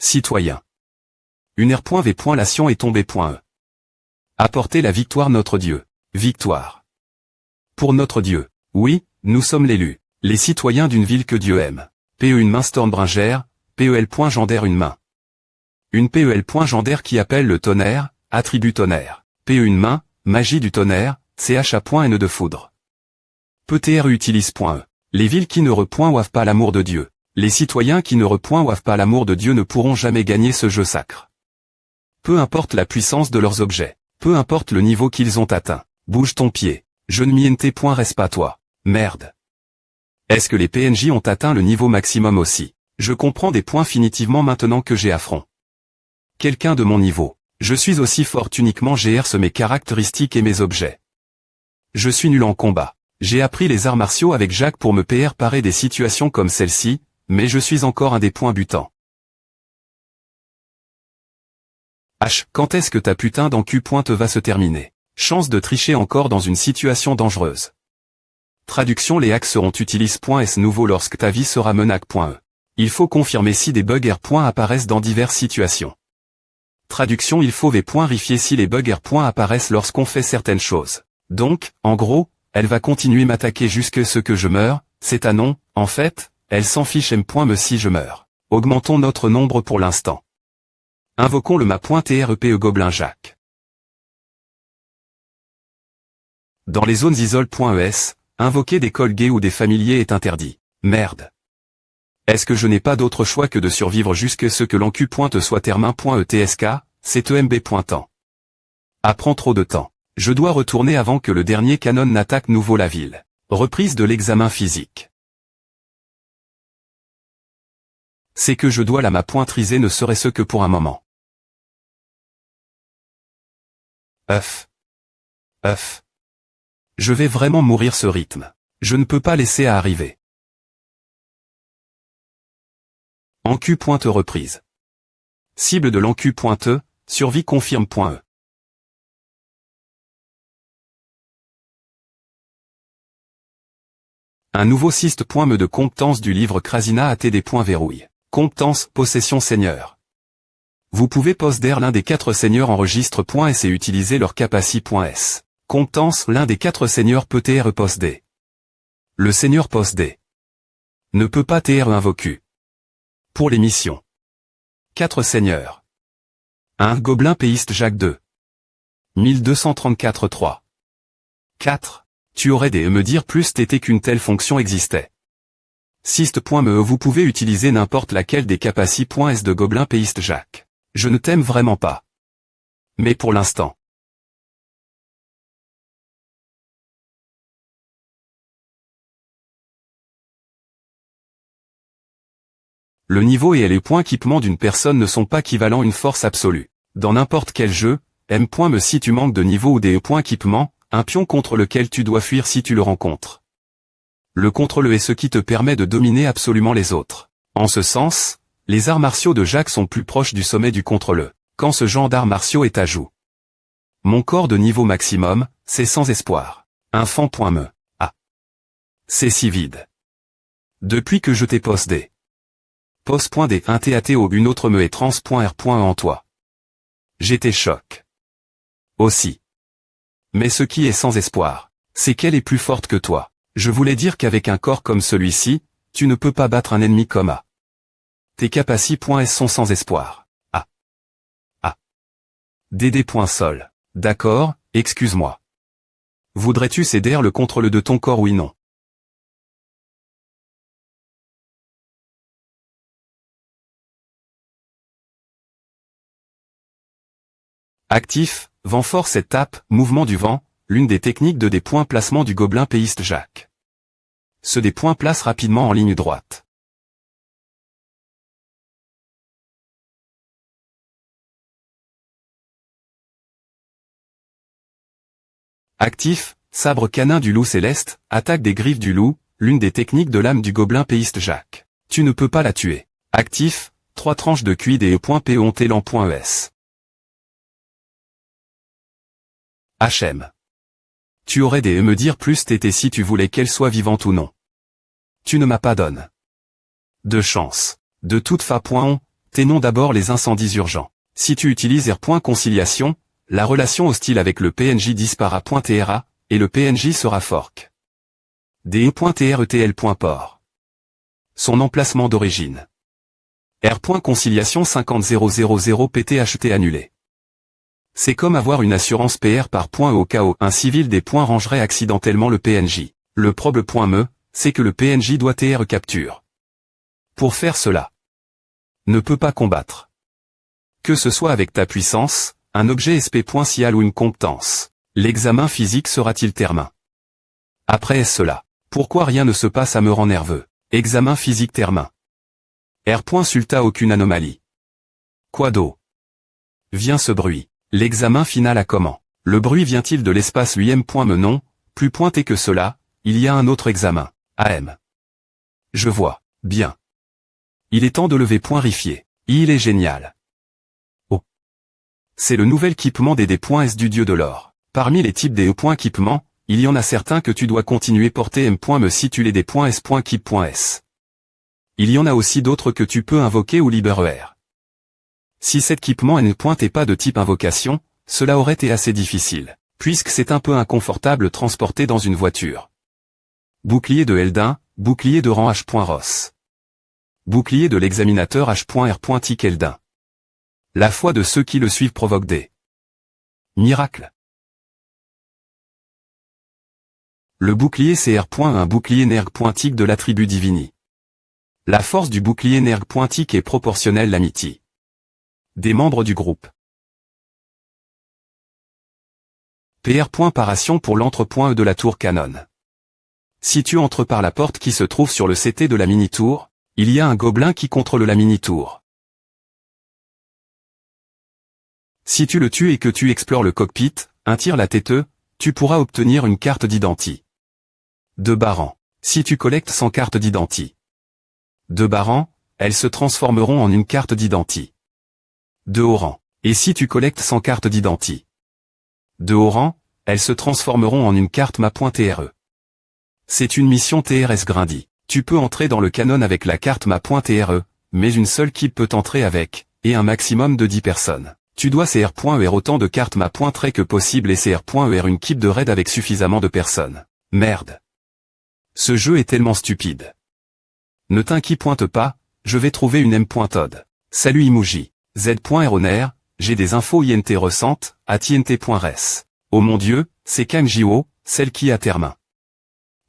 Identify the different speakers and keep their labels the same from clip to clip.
Speaker 1: Citoyens. Une R.V. La Sion est tombée. E. Apportez la victoire notre Dieu. Victoire. Pour notre Dieu. Oui, nous sommes l'élus. Les citoyens d'une ville que Dieu aime. PE une main Stormbringère, PEL. Gendaire une main. Une PEL. Gendaire qui appelle le tonnerre, attribut tonnerre. PE une main, magie du tonnerre, CHA.N de foudre. PTR utilise. E. Les villes qui ne re.wavent pas l'amour de Dieu. Les citoyens qui ne re.wavent pas l'amour de Dieu ne pourront jamais gagner ce jeu sacre. Peu importe la puissance de leurs objets. Peu importe le niveau qu'ils ont atteint. Bouge ton pied. Je ne m'y reste pas toi. Merde. Est-ce que les PNJ ont atteint le niveau maximum aussi? Je comprends des points finitivement maintenant que j'ai affront. Quelqu'un de mon niveau. Je suis aussi fort uniquement GR mes caractéristiques et mes objets. Je suis nul en combat. J'ai appris les arts martiaux avec Jacques pour me parer des situations comme celle-ci, mais je suis encore un des points butants. H. Quand est-ce que ta putain d'encu pointe va se terminer? Chance de tricher encore dans une situation dangereuse. Traduction. Les hacks seront utilisés.s nouveau lorsque ta vie sera menace.e. Il faut confirmer si des bugs R. apparaissent dans diverses situations. Traduction. Il faut vérifier si les bugs R. apparaissent lorsqu'on fait certaines choses. Donc, en gros, elle va continuer m'attaquer jusqu'à ce que je meure, c'est un non, en fait, elle s'en fiche me si je meurs. Augmentons notre nombre pour l'instant. Invoquons le ma.TREPE Gobelin Jacques. Dans les zones isol.es, invoquer des collègues ou des familiers est interdit. Merde. Est-ce que je n'ai pas d'autre choix que de survivre jusqu'à ce que l'encu pointe soit termin.etsk, c'est EMB pointant. Apprend trop de temps. Je dois retourner avant que le dernier canon n'attaque nouveau la ville. Reprise de l'examen physique. C'est que je dois la ma.triser ne serait-ce que pour un moment. Je vais vraiment mourir ce rythme. Je ne peux pas laisser à arriver. Encu pointe reprise. Cible de l'encu pointe, survie confirme.e. Un nouveau syste.me de compétence du livre Krasina ATD. Verrouille. Compétence, possession seigneur. Vous pouvez posséder l'un des 4 seigneurs enregistre.s et utiliser leur capacity.s. Compétence, l'un des 4 seigneurs peut TR posséder. Le seigneur possédé ne peut pas TR invocu. Pour les missions. 4 seigneurs. 1. Gobelin péiste Jacques 2. 1234-3. 4. Tu aurais des me dire plus t'étais qu'une telle fonction existait. Syste.me vous pouvez utiliser n'importe laquelle des capaci.s de Gobelin péiste Jacques. Je ne t'aime vraiment pas. Mais pour l'instant. Le niveau et les points équipement d'une personne ne sont pas équivalents à une force absolue. Dans n'importe quel jeu, M.me si tu manques de niveau ou des points équipement, un pion contre lequel tu dois fuir si tu le rencontres. Le contrôle est ce qui te permet de dominer absolument les autres. En ce sens, les arts martiaux de Jacques sont plus proches du sommet du contrôle, quand ce genre d'arts martiaux est à joue. Mon corps de niveau maximum, c'est sans espoir. Infant.me. Ah. C'est si vide. Depuis que je t'ai possédé. Pos.d 1 TAT au une autre me et trans.r. en toi. J'étais choc. Aussi. Mais ce qui est sans espoir, c'est qu'elle est plus forte que toi. Je voulais dire qu'avec un corps comme celui-ci, tu ne peux pas battre un ennemi comme A. Tes capaci.s sont sans espoir. Ah. Ah. dd.sol. D'accord, excuse-moi. Voudrais-tu céder le contrôle de ton corps oui non? Actif, vent fort cette tape, mouvement du vent, l'une des techniques de des points placement du gobelin péiste Jacques. Ce des points place rapidement en ligne droite. Actif, sabre canin du loup céleste, attaque des griffes du loup, l'une des techniques de l'âme du gobelin péiste Jacques. Tu ne peux pas la tuer. Actif, 3 tranches de cuid et e.pontelan.es. HM. Tu aurais des me dire plus t'étais si tu voulais qu'elle soit vivante ou non. Tu ne m'as pas donné de chance. De toute façon, Tenons d'abord les incendies urgents. Si tu utilises R.conciliation, la relation hostile avec le PNJ dispara.tra, et le PNJ sera fork. DE.TRETL.port. Son emplacement d'origine. R.conciliation 50000 PTHT annulé. C'est comme avoir une assurance PR par point E au cas où un civil des points rangerait accidentellement le PNJ. Le problème, c'est que le PNJ doit TR capture. Pour faire cela, ne peut pas combattre. Que ce soit avec ta puissance, un objet SP.cial ou une compétence, l'examen physique sera-t-il termin? Après cela, pourquoi rien ne se passe à me rend nerveux? Examen physique termin. R.sulta aucune anomalie. Quoi d'eau? Vient ce bruit. L'examen final à comment? Le bruit vient-il de l'espace lui-même? Non, plus pointé que cela, il y a un autre examen. AM. Je vois, bien. Il est temps de lever rifier. Il est génial. Oh. C'est le nouvel équipement des D.S du dieu de l'or. Parmi les types des équipements, il y en a certains que tu dois continuer porter M.me si tu les D.S.keep.s. Il y en a aussi d'autres que tu peux invoquer ou libérer. Si cet équipement n'est pas de type invocation, cela aurait été assez difficile, puisque c'est un peu inconfortable transporté dans une voiture. Bouclier de Eldin, bouclier de rang H.Ross. Bouclier de l'examinateur H.R.Tic Eldin. La foi de ceux qui le suivent provoque des miracles. Le bouclier CR. Un bouclier nerg.tic de la tribu Divini. La force du bouclier nerg.tic est proportionnelle à l'amitié des membres du groupe. PR. Paration pour l'entre.e de la tour canon. Si tu entres par la porte qui se trouve sur le CT de la mini-tour, il y a un gobelin qui contrôle la mini-tour. Si tu le tues et que tu explores le cockpit, un tir la tête, tu pourras obtenir une carte d'identité. De Baran. Si tu collectes 100 cartes d'identité de Baran, elles se transformeront en une carte d'identité de haut rang. Et si tu collectes 100 cartes d'identité de haut rang, elles se transformeront en une carte ma.TRE. C'est une mission TRS Grindy. Tu peux entrer dans le canon avec la carte ma.TRE, mais une seule équipe peut entrer avec, et un maximum de 10 personnes. Tu dois CR.ER autant de cartes ma.TRE que possible et CR.ER une équipe de raid avec suffisamment de personnes. Merde. Ce jeu est tellement stupide. Ne t'inquiète pas, je vais trouver une M.Todd. Salut Imuji. Z.Roner, j'ai des infos INT recentes, à TNT.res. Oh mon Dieu, c'est Kamjo, celle qui a termin.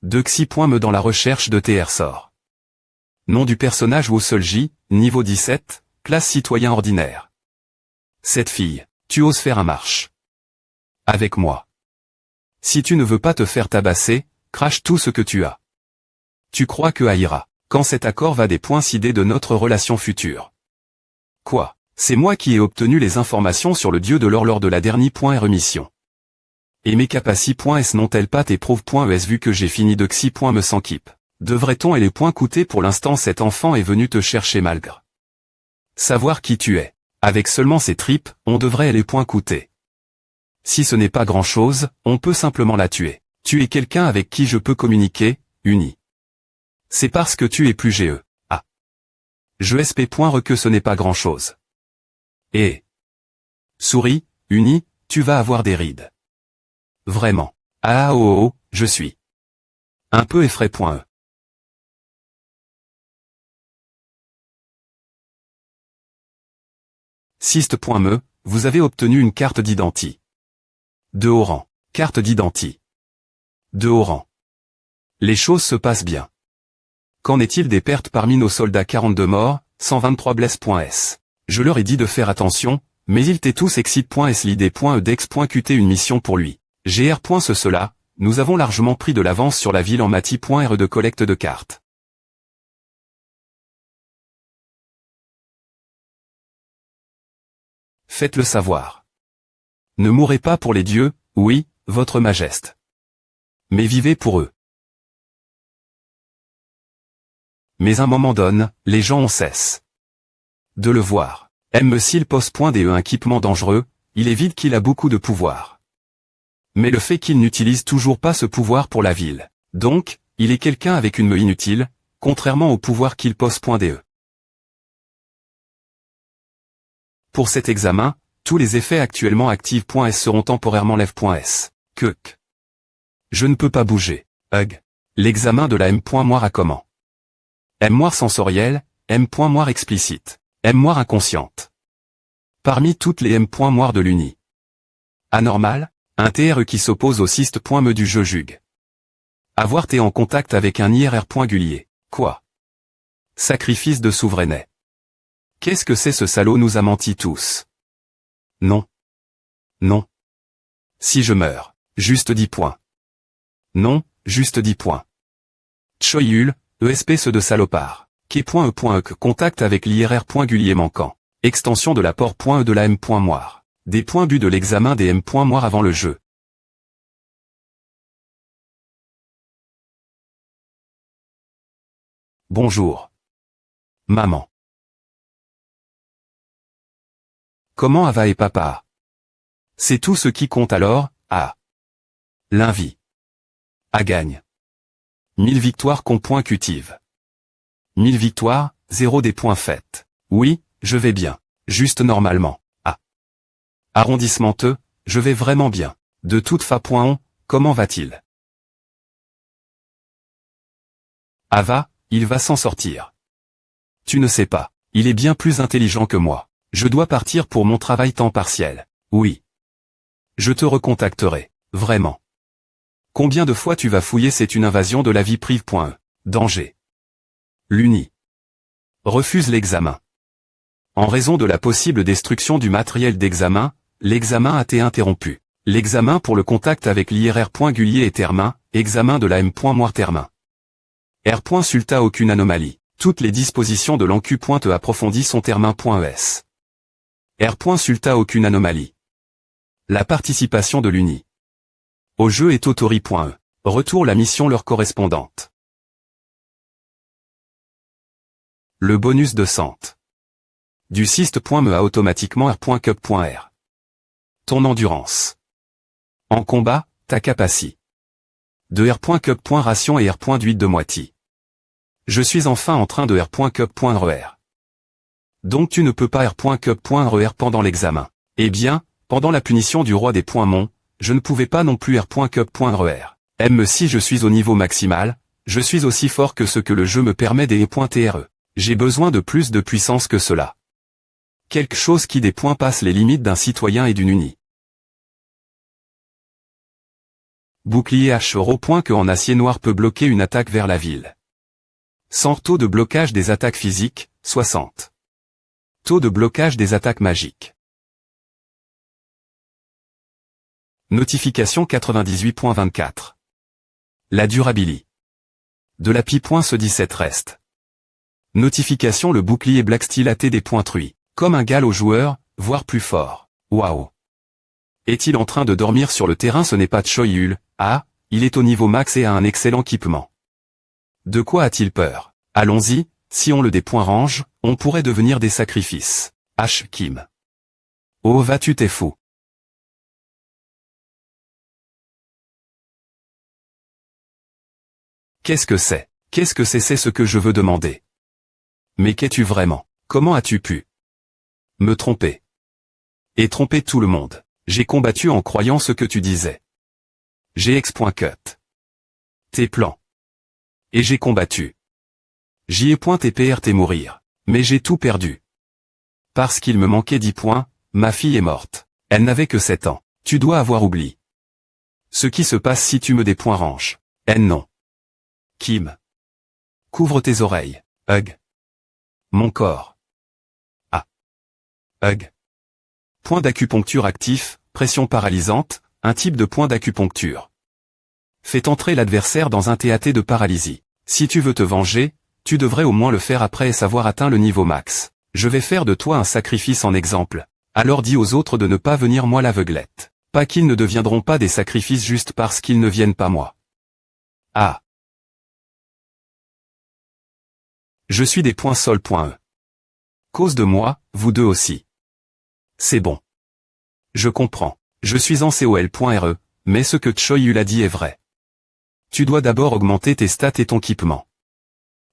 Speaker 1: De Xi.me dans la recherche de TR sort. Nom du personnage Wosolji, niveau 17, classe citoyen ordinaire. Cette fille, tu oses faire un marche. Avec moi. Si tu ne veux pas te faire tabasser, crache tout ce que tu as. Tu crois que Aïra, quand cet accord va coïncider de notre relation future. Quoi? C'est moi qui ai obtenu les informations sur le dieu de l'or lors de la dernière mission. Et mes capacités.s n'ont-elles pas tes preuves.es vu que j'ai fini de Xi.me sans keep? Devrait-on et les points coûter pour l'instant cet enfant est venu te chercher malgré. Savoir qui tu es. Avec seulement ces tripes, on devrait les points coûter. Si ce n'est pas grand-chose, on peut simplement la tuer. Tu es quelqu'un avec qui je peux communiquer, uni. C'est parce que tu es plus GE. Ah. Je SP.re que ce n'est pas grand-chose. Et souris, uni, tu vas avoir des rides. Vraiment. Ah oh oh, je suis un peu effrayé.e. Sist.me, vous avez obtenu une carte d'identité. De haut rang. Carte d'identité. De haut rang. Les choses se passent bien. Qu'en est-il des pertes parmi nos soldats? 42 morts, 123 blesses.s. Je leur ai dit de faire attention, mais ils étaient tous excite.s l'idée.edex.qt une mission pour lui. Gr.cela, nous avons largement pris de l'avance sur la ville en mati.re de collecte de cartes. Faites-le savoir. Ne mourrez pas pour les dieux, oui, votre majesté. Mais vivez pour eux. Mais un moment donne, les gens ont cesse de le voir. Même s'il pose.de un équipement dangereux, il est vide qu'il a beaucoup de pouvoir. Mais le fait qu'il n'utilise toujours pas ce pouvoir pour la ville. Donc, il est quelqu'un avec une main inutile, contrairement au pouvoir qu'il pose.de. Pour cet examen, tous les effets actuellement actifs.s seront temporairement lève.s. Queuc. Je ne peux pas bouger. Hug. L'examen de la M.moire a comment? M-moire sensorielle, M.moire explicite, M-moire inconsciente. Parmi toutes les M.moire de l'Uni. Anormal, un TRE qui s'oppose au cyste.me du je jugue. Avoir été en contact avec un IRR.gulier. Quoi? Sacrifice de souverainet. Qu'est-ce que c'est ce salaud nous a menti tous? Non. Non. Si je meurs, juste 10 points. Non, juste 10 points. Choyul, ESP ce de salopard. Quai.e.e contact avec l'IRR.gulier manquant. Extension de l'apport.e de la M.moire. Des points bu de l'examen des M.moire avant le jeu. Bonjour. Maman. Comment Ava et papa? C'est tout ce qui compte alors, ah. L'invie. A gagne. 1000 victoires consécutives. 1000 victoires, 0 des points faits. Oui, je vais bien. Juste normalement. Ah. Arrondissement E, je vais vraiment bien. De toute façon, comment va-t-il? Ava, il va s'en sortir. Tu ne sais pas. Il est bien plus intelligent que moi. Je dois partir pour mon travail temps partiel. Oui. Je te recontacterai. Vraiment. Combien de fois tu vas fouiller c'est une invasion de la vie privée. Danger. L'Uni. Refuse l'examen. En raison de la possible destruction du matériel d'examen, l'examen a été interrompu. L'examen pour le contact avec l'IRR.gulier est termin, examen de la M.moire termin. R. Sulta aucune anomalie. Toutes les dispositions de l'encu.e approfondies sont termin.es. R. Sulta aucune anomalie. La participation de l'Uni. Au jeu est autori.e. Retour la mission leur correspondante. Le bonus de Sante. Du cyste.me a automatiquement R.cup.r. Ton endurance. En combat, ta capacité. De R.cup.ration et R.d'huile de moitié. Je suis enfin en train de R.cup.RER. Donc tu ne peux pas R.cup.RER pendant l'examen. Eh bien, pendant la punition du roi des points mon, je ne pouvais pas non plus R.cup.RER. M si je suis au niveau maximal, je suis aussi fort que ce que le jeu me permet des .TRE. J'ai besoin de plus de puissance que cela. Quelque chose qui des points passe les limites d'un citoyen et d'une Uni. Bouclier H euro. Que en acier noir peut bloquer une attaque vers la ville. Sans taux de blocage des attaques physiques, 60. Taux de blocage des attaques magiques. Notification 98.24. La durabilité. De la pi.17 reste. Notification le bouclier Black Steel a des points truies. Comme un gal au joueur, voire plus fort. Waouh. Est-il en train de dormir sur le terrain? Ce n'est pas Choyul. Ah, il est au niveau max et a un excellent équipement. De quoi a-t-il peur? Allons-y, si on le des points range, on pourrait devenir des sacrifices. H. Kim. Oh vas-tu t'es fou. Qu'est-ce que c'est? Qu'est-ce que c'est ce que je veux demander. Mais qu'es-tu vraiment? Comment as-tu pu me tromper? Et tromper tout le monde. J'ai combattu en croyant ce que tu disais. J'ai ex.cut. Tes plans. Et j'ai combattu. J'y ai pointé PRT mourir. Mais j'ai tout perdu. Parce qu'il me manquait 10 points, ma fille est morte. Elle n'avait que 7 ans. Tu dois avoir oublié. Ce qui se passe si tu me des points range. N non. Kim. Couvre tes oreilles. Hug. Mon corps. Ah. Hug. Point d'acupuncture actif, pression paralysante, un type de point d'acupuncture. Fait entrer l'adversaire dans un TAT de paralysie. Si tu veux te venger, tu devrais au moins le faire après avoir atteint le niveau max. Je vais faire de toi un sacrifice en exemple. Alors dis aux autres de ne pas venir moi l'aveuglette. Pas qu'ils ne deviendront pas des sacrifices juste parce qu'ils ne viennent pas moi. Ah. Je suis des points sol.e. Cause de moi, vous deux aussi. C'est bon. Je comprends. Je suis en COL.RE, mais ce que Choyul a dit est vrai. Tu dois d'abord augmenter tes stats et ton équipement.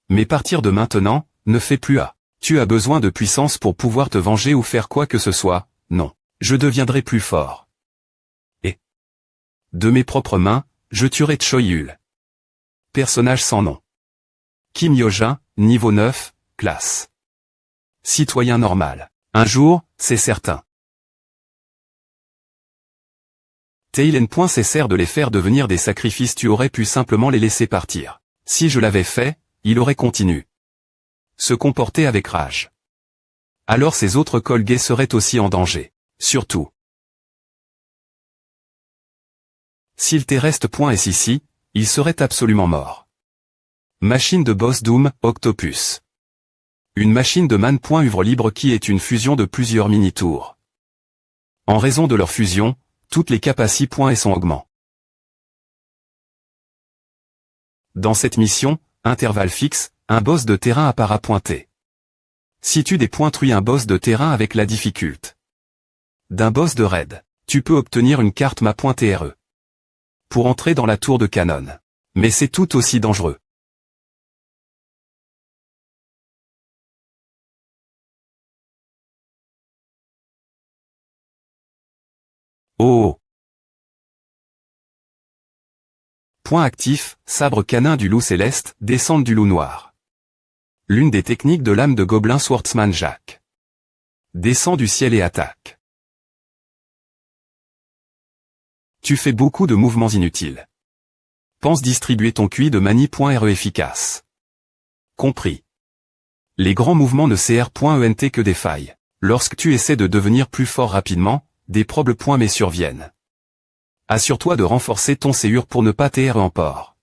Speaker 1: Mais partir de maintenant, ne fais plus A. Tu as besoin de puissance pour pouvoir te venger ou faire quoi que ce soit, non. Je deviendrai plus fort. Et de mes propres mains, je tuerai Choyul. Personnage sans nom. Kim Yo-jin, niveau 9, classe. Citoyen normal. Un jour, c'est certain. Teilen. Cessèrent de les faire devenir des sacrifices. Tu aurais pu simplement les laisser partir. Si je l'avais fait, il aurait continué. Se comporter avec rage. Alors ces autres Colgais seraient aussi en danger. Surtout. S'il te reste .s ici, il serait absolument mort. Machine de Boss Doom, Octopus. Une machine de Man. Œuvre libre qui est une fusion de plusieurs mini-tours. En raison de leur fusion, toutes les capacités .s sont augmentées. Dans cette mission, intervalle fixe, un boss de terrain apparaît pointé. Si tu dépointuis un boss de terrain avec la difficulté d'un boss de raid, tu peux obtenir une carte ma.tre. Pour entrer dans la tour de canon. Mais c'est tout aussi dangereux. Oh. Point actif, sabre canin du loup céleste, descente du loup noir. L'une des techniques de l'âme de gobelin Swordsman Jack. Descend du ciel et attaque. Tu fais beaucoup de mouvements inutiles. Pense distribuer ton QI de mani.re efficace. Compris. Les grands mouvements ne CR.ENT que des failles. Lorsque tu essaies de devenir plus fort rapidement, des problèmes surviennent. Assure-toi de renforcer ton CUR pour ne pas TR en port.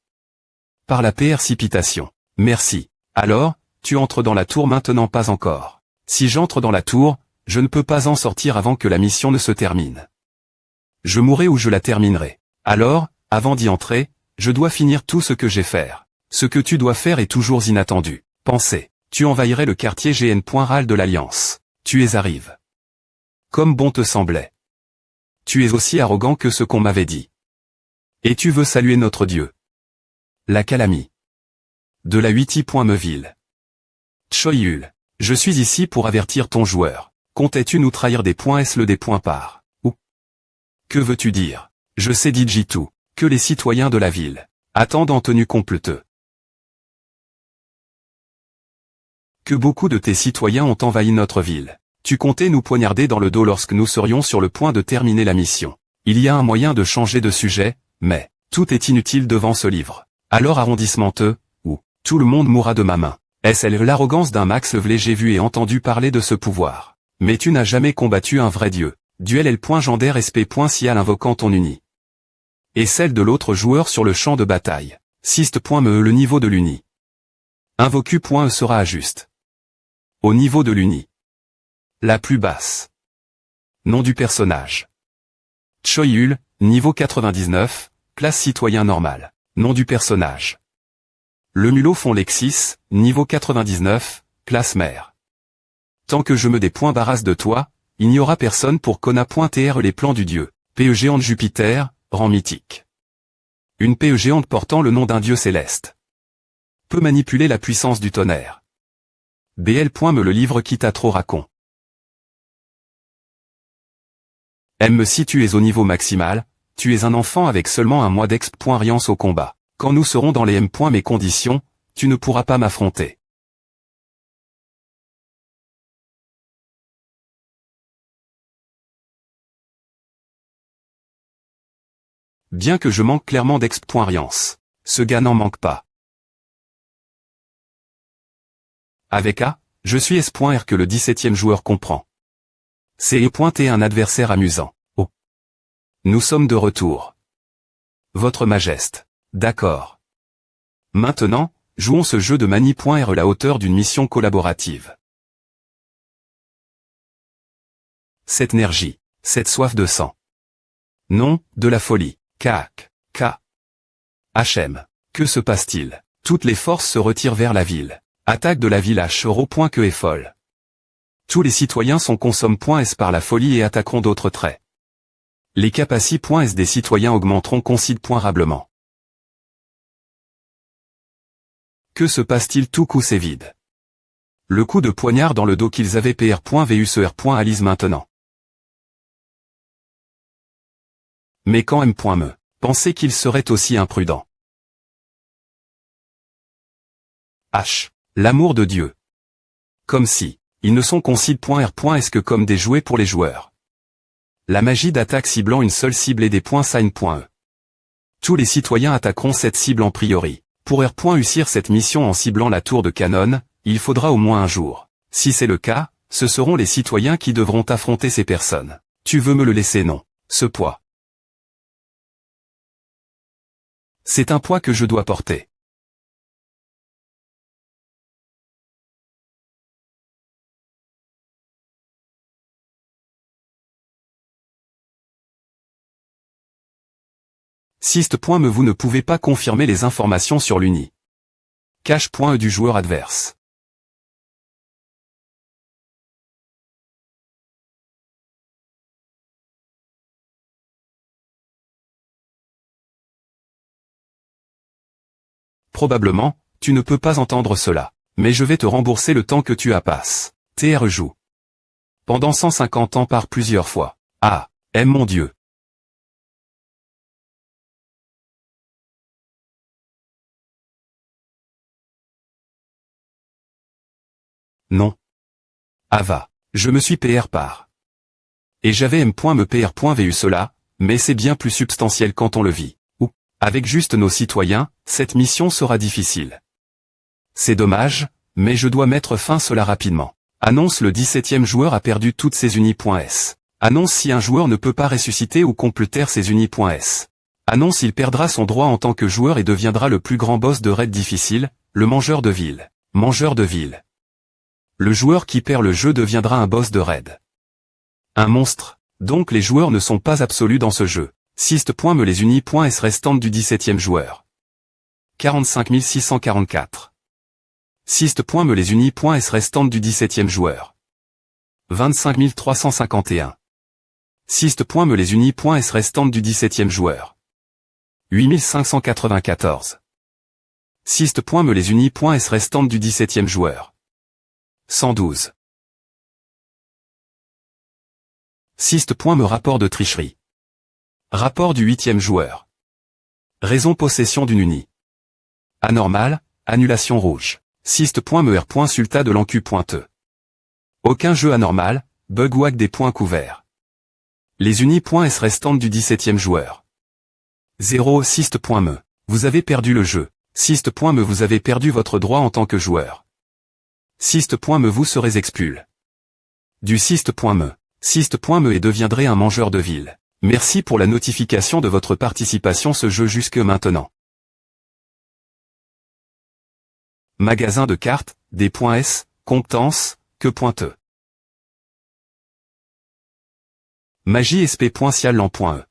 Speaker 1: Par la précipitation. Merci. Alors, tu entres dans la tour maintenant pas encore. Si j'entre dans la tour, je ne peux pas en sortir avant que la mission ne se termine. Je mourrai ou je la terminerai. Alors, avant d'y entrer, je dois finir tout ce que j'ai faire. Ce que tu dois faire est toujours inattendu. Pensez, tu envahirais le quartier GN.RAL de l'Alliance. Tu es arrive. Comme bon te semblait. Tu es aussi arrogant que ce qu'on m'avait dit. Et tu veux saluer notre Dieu. La calamie. De la 8i.Meuville. Choyul. Je suis ici pour avertir ton joueur. Comptais-tu nous trahir des .s le des points par. Ou. Que veux-tu dire? Je sais dit tout. Que les citoyens de la ville attendent en tenue completeux. Que beaucoup de tes citoyens ont envahi notre ville. Tu comptais nous poignarder dans le dos lorsque nous serions sur le point de terminer la mission. Il y a un moyen de changer de sujet, mais tout est inutile devant ce livre. Alors arrondissement-eux, ou tout le monde mourra de ma main. Est-ce l'arrogance d'un Max Levelé? J'ai vu et entendu parler de ce pouvoir. Mais tu n'as jamais combattu un vrai dieu. Duel L.Gender SP.Cial invoquant ton uni. Et celle de l'autre joueur sur le champ de bataille. Sist.me le niveau de l'uni. Invocu.e sera à juste. Au niveau de l'uni. La plus basse. Nom du personnage. Choyul, niveau 99, classe citoyen normal. Nom du personnage. Le mulot fond Lexis, niveau 99, classe mère. Tant que je me des points barras de toi, il n'y aura personne pour Kona.tr les plans du dieu. PE géante Jupiter, rang mythique. Une PE géante portant le nom d'un dieu céleste. Peut manipuler la puissance du tonnerre. BL. Me le livre qui t'a trop racon. M. Si tu es au niveau maximal, tu es un enfant avec seulement un mois d'expérience au combat. Quand nous serons dans les M. Mes conditions, tu ne pourras pas m'affronter. Bien que je manque clairement d'expérience, ce gars n'en manque pas. Avec A, je suis S.R que le 17e joueur comprend. C'est E.T un adversaire amusant. Oh. Nous sommes de retour. Votre Majesté. D'accord. Maintenant, jouons ce jeu de mani.R la hauteur d'une mission collaborative. Cette énergie, cette soif de sang. Non, de la folie. K. HM. Que se passe-t-il? Toutes les forces se retirent vers la ville. Attaque de la ville H. Que est folle. Tous les citoyens sont consomment.s par la folie et attaqueront d'autres traits. Les capacités.s des citoyens augmenteront considérablement. Que se passe-t-il? Tout coup c'est vide. Le coup de poignard dans le dos qu'ils avaient PR.vu ce R.Alice maintenant. Mais quand M.me pensait qu'ils seraient aussi imprudents. H. L'amour de Dieu. Comme si, ils ne sont consid.R. que comme des jouets pour les joueurs. La magie d'attaque ciblant une seule cible et des points sign.e. Tous les citoyens attaqueront cette cible en priori. Pour réussir cette mission en ciblant la tour de canon, il faudra au moins un jour. Si c'est le cas, ce seront les citoyens qui devront affronter ces personnes. Tu veux me le laisser? Non. Ce poids. C'est un poids que je dois porter. Sist. Me vous ne pouvez pas confirmer les informations sur l'uni. Cache.e du joueur adverse. Probablement, tu ne peux pas entendre cela. Mais je vais te rembourser le temps que tu as passe. TR joue. Pendant 150 ans par plusieurs fois. Ah, mon Dieu. Non. Ava. Je me suis PR par. Et j'avais me PR.vu cela, mais c'est bien plus substantiel quand on le vit. Ou, avec juste nos citoyens, cette mission sera difficile. C'est dommage, mais je dois mettre fin à cela rapidement. Annonce le 17e joueur a perdu toutes ses uni.s. Annonce si un joueur ne peut pas ressusciter ou compléter ses uni.s. Annonce il perdra son droit en tant que joueur et deviendra le plus grand boss de raid difficile, le mangeur de ville. Mangeur de ville. Le joueur qui perd le jeu deviendra un boss de raid. Un monstre, donc les joueurs ne sont pas absolus dans ce jeu. Sist. Me les uni.s restantes du 17e joueur. 45 644. Sist. Me les uni.s restantes du 17e joueur. 25 351. Sist. Me les uni.s restantes du 17e joueur. 8 594. Sist. Me les uni.s restantes du 17e joueur. 112. Sist. Me rapport de tricherie. Rapport du 8e joueur. Raison possession d'une uni. Anormal, annulation rouge. Sist. Me R. Sulta de l'encu.e. Aucun jeu anormal, bug ou hack des points couverts. Les uni.s restantes du 17e joueur. 0. Sist. Me. Vous avez perdu le jeu. Sist. Me vous avez perdu votre droit en tant que joueur. Sist. Me vous serez expulsé. Du Sist. Me. Sist. Me et deviendrez un mangeur de ville. Merci pour la notification de votre participation ce jeu jusque maintenant. Magasin de cartes, des points S, compétences, que.e. Magie SP.cial en.e.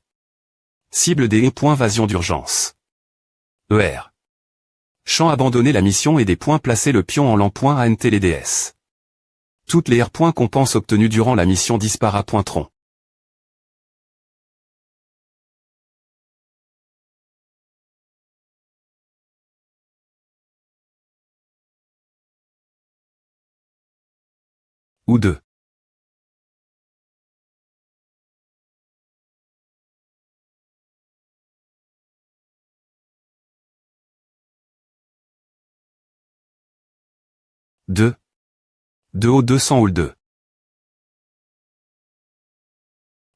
Speaker 1: Cible des E.vasion d'urgence. ER. Champ abandonner la mission et des points placer le pion en l'an.ant-les-DS. Toutes les R. Compenses obtenues durant la mission disparaîtront. Ou 2. De haut 200 ou le 2.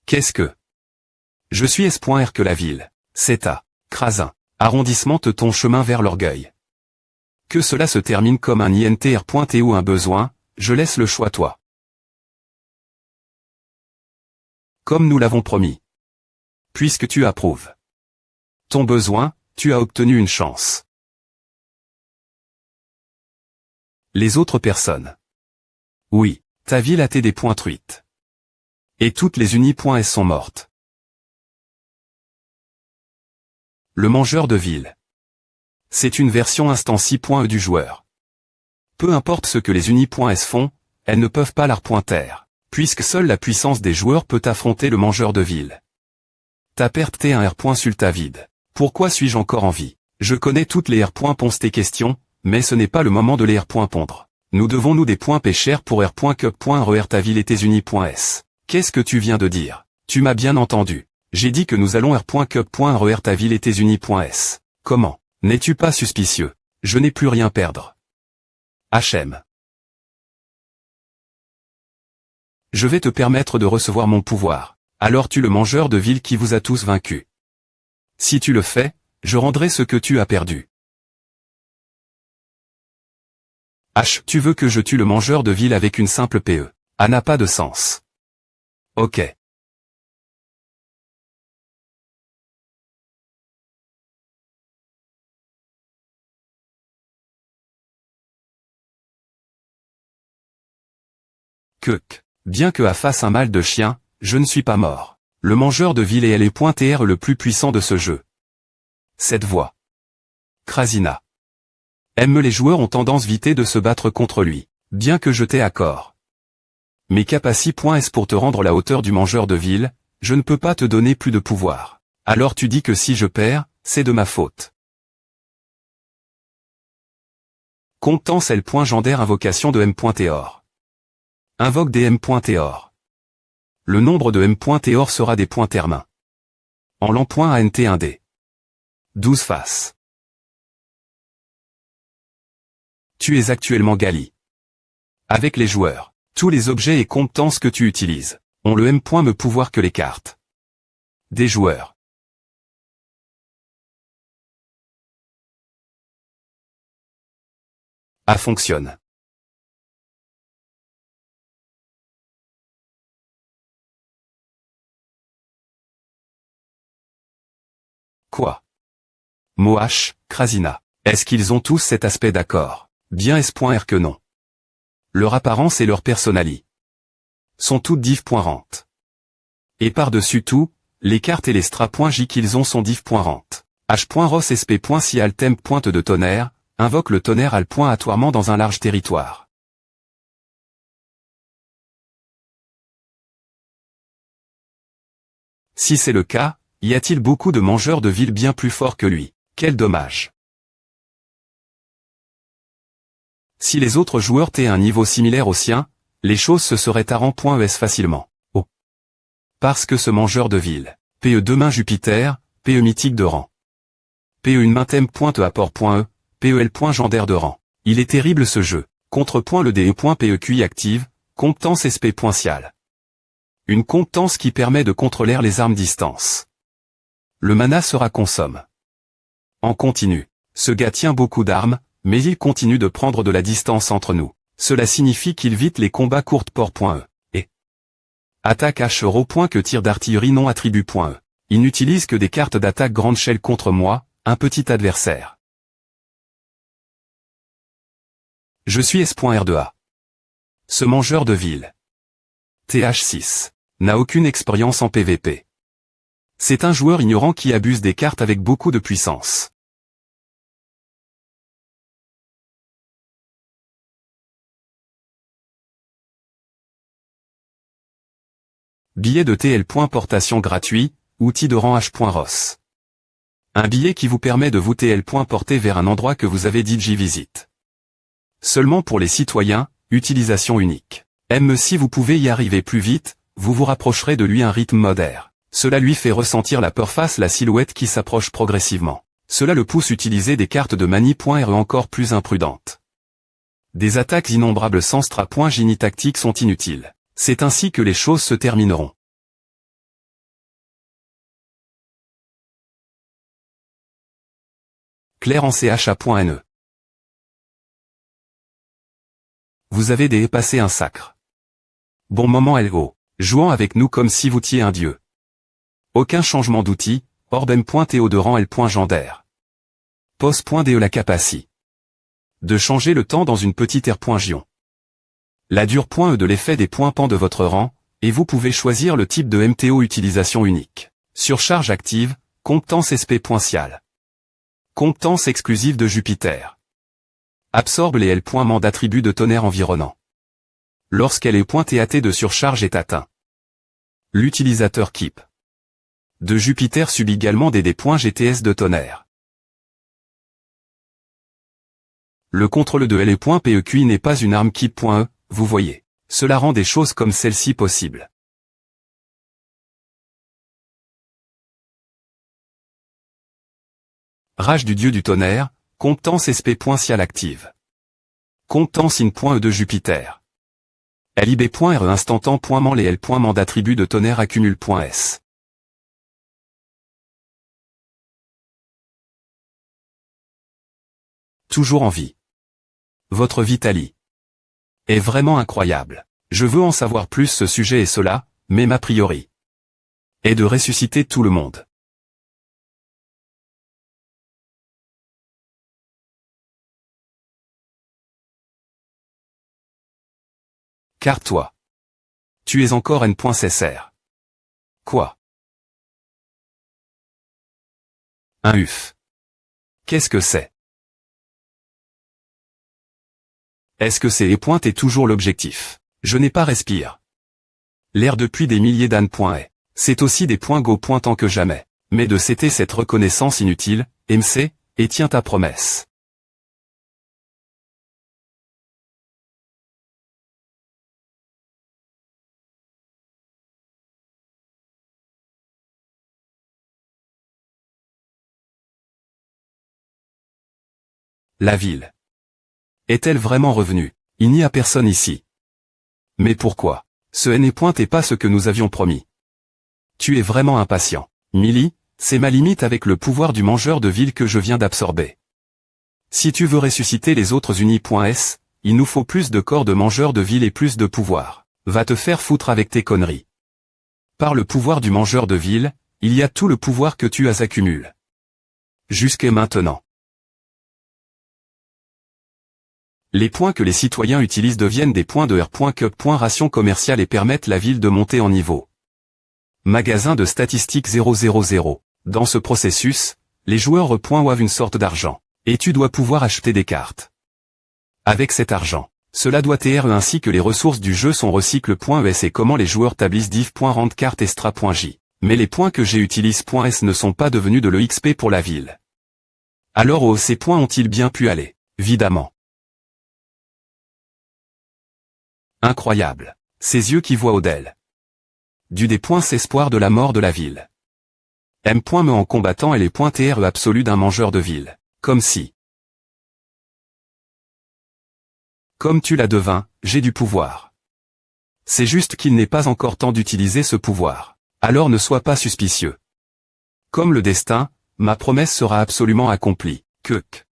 Speaker 1: Qu'est-ce que? Je suis S.R que la ville. C'est à Crasin. Arrondissement te ton chemin vers l'orgueil. Que cela se termine comme un INTR.T ou un besoin, je laisse le choix toi. Comme nous l'avons promis. Puisque tu approuves ton besoin, tu as obtenu une chance. Les autres personnes. Oui, ta ville a été des points truites. Et toutes les uni.s sont mortes. Le mangeur de ville. C'est une version instancie.e du joueur. Peu importe ce que les uni.s font, elles ne peuvent pas l'ar.ter, puisque seule la puissance des joueurs peut affronter le mangeur de ville. Ta perte t'est un R. Sulta vide. Pourquoi suis-je encore en vie? Je connais toutes les R. Ponce tes questions, mais ce n'est pas le moment de les R. Pondre. Nous devons-nous des points pêcheurs pour R.Cup.RER ta ville et tes unis.s. Qu'est-ce que tu viens de dire? Tu m'as bien entendu. J'ai dit que nous allons R.Cup.RER ta ville et tes unis.s. Comment? N'es-tu pas suspicieux? Je n'ai plus rien perdre. HM. Je vais te permettre de recevoir mon pouvoir. Alors tu le mangeur de ville qui vous a tous vaincus. Si tu le fais, je rendrai ce que tu as perdu. H. Tu veux que je tue le mangeur de ville avec une simple PE. A n'a pas de sens. Ok. Kuk. Bien que A fasse un mal de chien, je ne suis pas mort. Le mangeur de ville et elle est .TR le plus puissant de ce jeu. Cette voix. Krasina. Les joueurs ont tendance vite de se battre contre lui, bien que je t'ai accord. Mes capaci.s pour te rendre la hauteur du mangeur de ville, je ne peux pas te donner plus de pouvoir. Alors tu dis que si je perds, c'est de ma faute. Comptance L.Gendaire invocation de M.Theor. Invoque des M.Theor. Le nombre de M.Theor sera des points termains. En l'an.ant1d. 12 faces. Tu es actuellement Gali. Avec les joueurs, tous les objets et compétences que tu utilises ont le M. Me pouvoir que les cartes des joueurs. A fonctionne. Quoi? Moash, Krasina. Est-ce qu'ils ont tous cet aspect d'accord? Bien S.R que non. Leur apparence et leur personnalité sont toutes div.rent. Et par-dessus tout, les cartes et les stras.j qu'ils ont sont div.rent. H.Ross sp.si altem pointe de tonnerre, invoque le tonnerre al.atoirement dans un large territoire. Si c'est le cas, y a-t-il beaucoup de mangeurs de ville bien plus forts que lui? Quel dommage. Si les autres joueurs étaient à un niveau similaire au sien, les choses se seraient arrangées.es facilement. Oh. Parce que ce mangeur de ville, PE 2 mains Jupiter, PE mythique de rang. PE une main thème.apport.e, PEL.gendaire de rang. Il est terrible ce jeu. Contre. Le DE.PEQI active, compétence SP.cial. Une compétence qui permet de contrôler les armes distance. Le mana sera consomme. En continu. Ce gars tient beaucoup d'armes, mais il continue de prendre de la distance entre nous. Cela signifie qu'il vite les combats courts.e. Et attaque H. Que tir d'artillerie non attribut.e. Il n'utilise que des cartes d'attaque grande shell contre moi, un petit adversaire. Je suis S.R2A. Ce mangeur de ville. TH6. N'a aucune expérience en PvP. C'est un joueur ignorant qui abuse des cartes avec beaucoup de puissance. Billet de TL. Portation gratuit, outil de rang H.Ross. Un billet qui vous permet de vous TL. Porter vers un endroit que vous avez dit j'y visite. Seulement pour les citoyens, utilisation unique. Si vous pouvez y arriver plus vite, vous vous rapprocherez de lui un rythme modère. Cela lui fait ressentir la peur face la silhouette qui s'approche progressivement. Cela le pousse utiliser des cartes de manie.re encore plus imprudentes. Des attaques innombrables sans stra.j ni tactique sont inutiles. C'est ainsi que les choses se termineront. Claire en CHA.NE. Vous avez dépassé un sacre. Bon moment LO. Jouant avec nous comme si vous étiez un dieu. Aucun changement d'outil, Orbem.to de rang L.Gendaire. Pos.de la capaci. De changer le temps dans une petite R.Gion. La dure.e de l'effet des points pan de votre rang, et vous pouvez choisir le type de MTO utilisation unique. Surcharge active, compétence SP.cial. Compétence exclusive de Jupiter. Absorbe les L. d'attribut de tonnerre environnant. Lorsqu'elle est .TAT de surcharge est atteint. L'utilisateur Keep de Jupiter subit également des dés.GTS de tonnerre. Le contrôle de LE.PEQI n'est pas une arme qui.E, vous voyez. Cela rend des choses comme celle-ci possibles. Rage du dieu du tonnerre, comptance SP.Cial active. Comptance in.E de Jupiter. LIB.RE instantan.man les L.man d'attribut de tonnerre accumule.S. Toujours en vie. Votre Vitali est vraiment incroyable. Je veux en savoir plus ce sujet et cela, mais ma priori est de ressusciter tout le monde. Car toi, tu es encore N.CSR. Quoi? Un UF. Qu'est-ce que c'est? Est-ce que c'est et toujours l'objectif? Je n'ai pas respire. L'air depuis des milliers d'années. C'est aussi des points go tant que jamais. Mais de c'était cette reconnaissance inutile, MC, et tiens ta promesse. La ville. Est-elle vraiment revenue? Il n'y a personne ici. Mais pourquoi? Ce N est pas ce que nous avions promis. Tu es vraiment impatient. Millie, c'est ma limite avec le pouvoir du mangeur de ville que je viens d'absorber. Si tu veux ressusciter les autres unis.S, il nous faut plus de corps de mangeurs de ville et plus de pouvoir. Va te faire foutre avec tes conneries. Par le pouvoir du mangeur de ville, il y a tout le pouvoir que tu as accumulé. Jusqu'à maintenant. Les points que les citoyens utilisent deviennent des points de R.Cup. Ration commerciale et permettent la ville de monter en niveau. Magasin de statistiques 000. Dans ce processus, les joueurs reçoivent une sorte d'argent. Et tu dois pouvoir acheter des cartes. Avec cet argent, cela doit être ainsi que les ressources du jeu sont recycle.es et comment les joueurs tablissent div.rend carte extra.j. Mais les points que j'utilise.s ne sont pas devenus de l'EXP pour la ville. Alors où ces points ont-ils bien pu aller? Évidemment. Incroyable. Ces yeux qui voient Odell. Du des points s'espoir de la mort de la ville. M.me en combattant et les points TRE absolus d'un mangeur de ville. Comme si. Comme tu l'as devin, j'ai du pouvoir. C'est juste qu'il n'est pas encore temps d'utiliser ce pouvoir. Alors ne sois pas suspicieux. Comme le destin, ma promesse sera absolument accomplie. Kuk.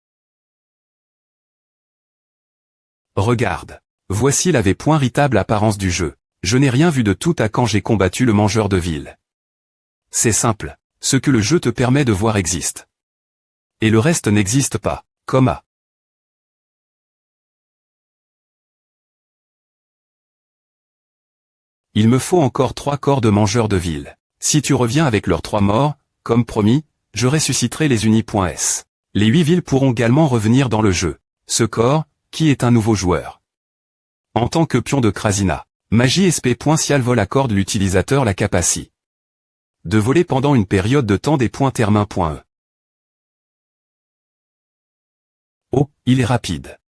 Speaker 1: Regarde. Voici la véritable apparence du jeu. Je n'ai rien vu de tout à quand j'ai combattu le mangeur de ville. C'est simple. Ce que le jeu te permet de voir existe. Et le reste n'existe pas. Comma. Il me faut encore 3 corps de mangeurs de ville. Si tu reviens avec leurs 3 morts, comme promis, je ressusciterai les unis.s. Les 8 villes pourront également revenir dans le jeu. Ce corps, qui est un nouveau joueur. En tant que pion de Krasina, magie SP.Cial vol accorde l'utilisateur la capacité de voler pendant une période de temps des points termain.e. Oh, il est rapide.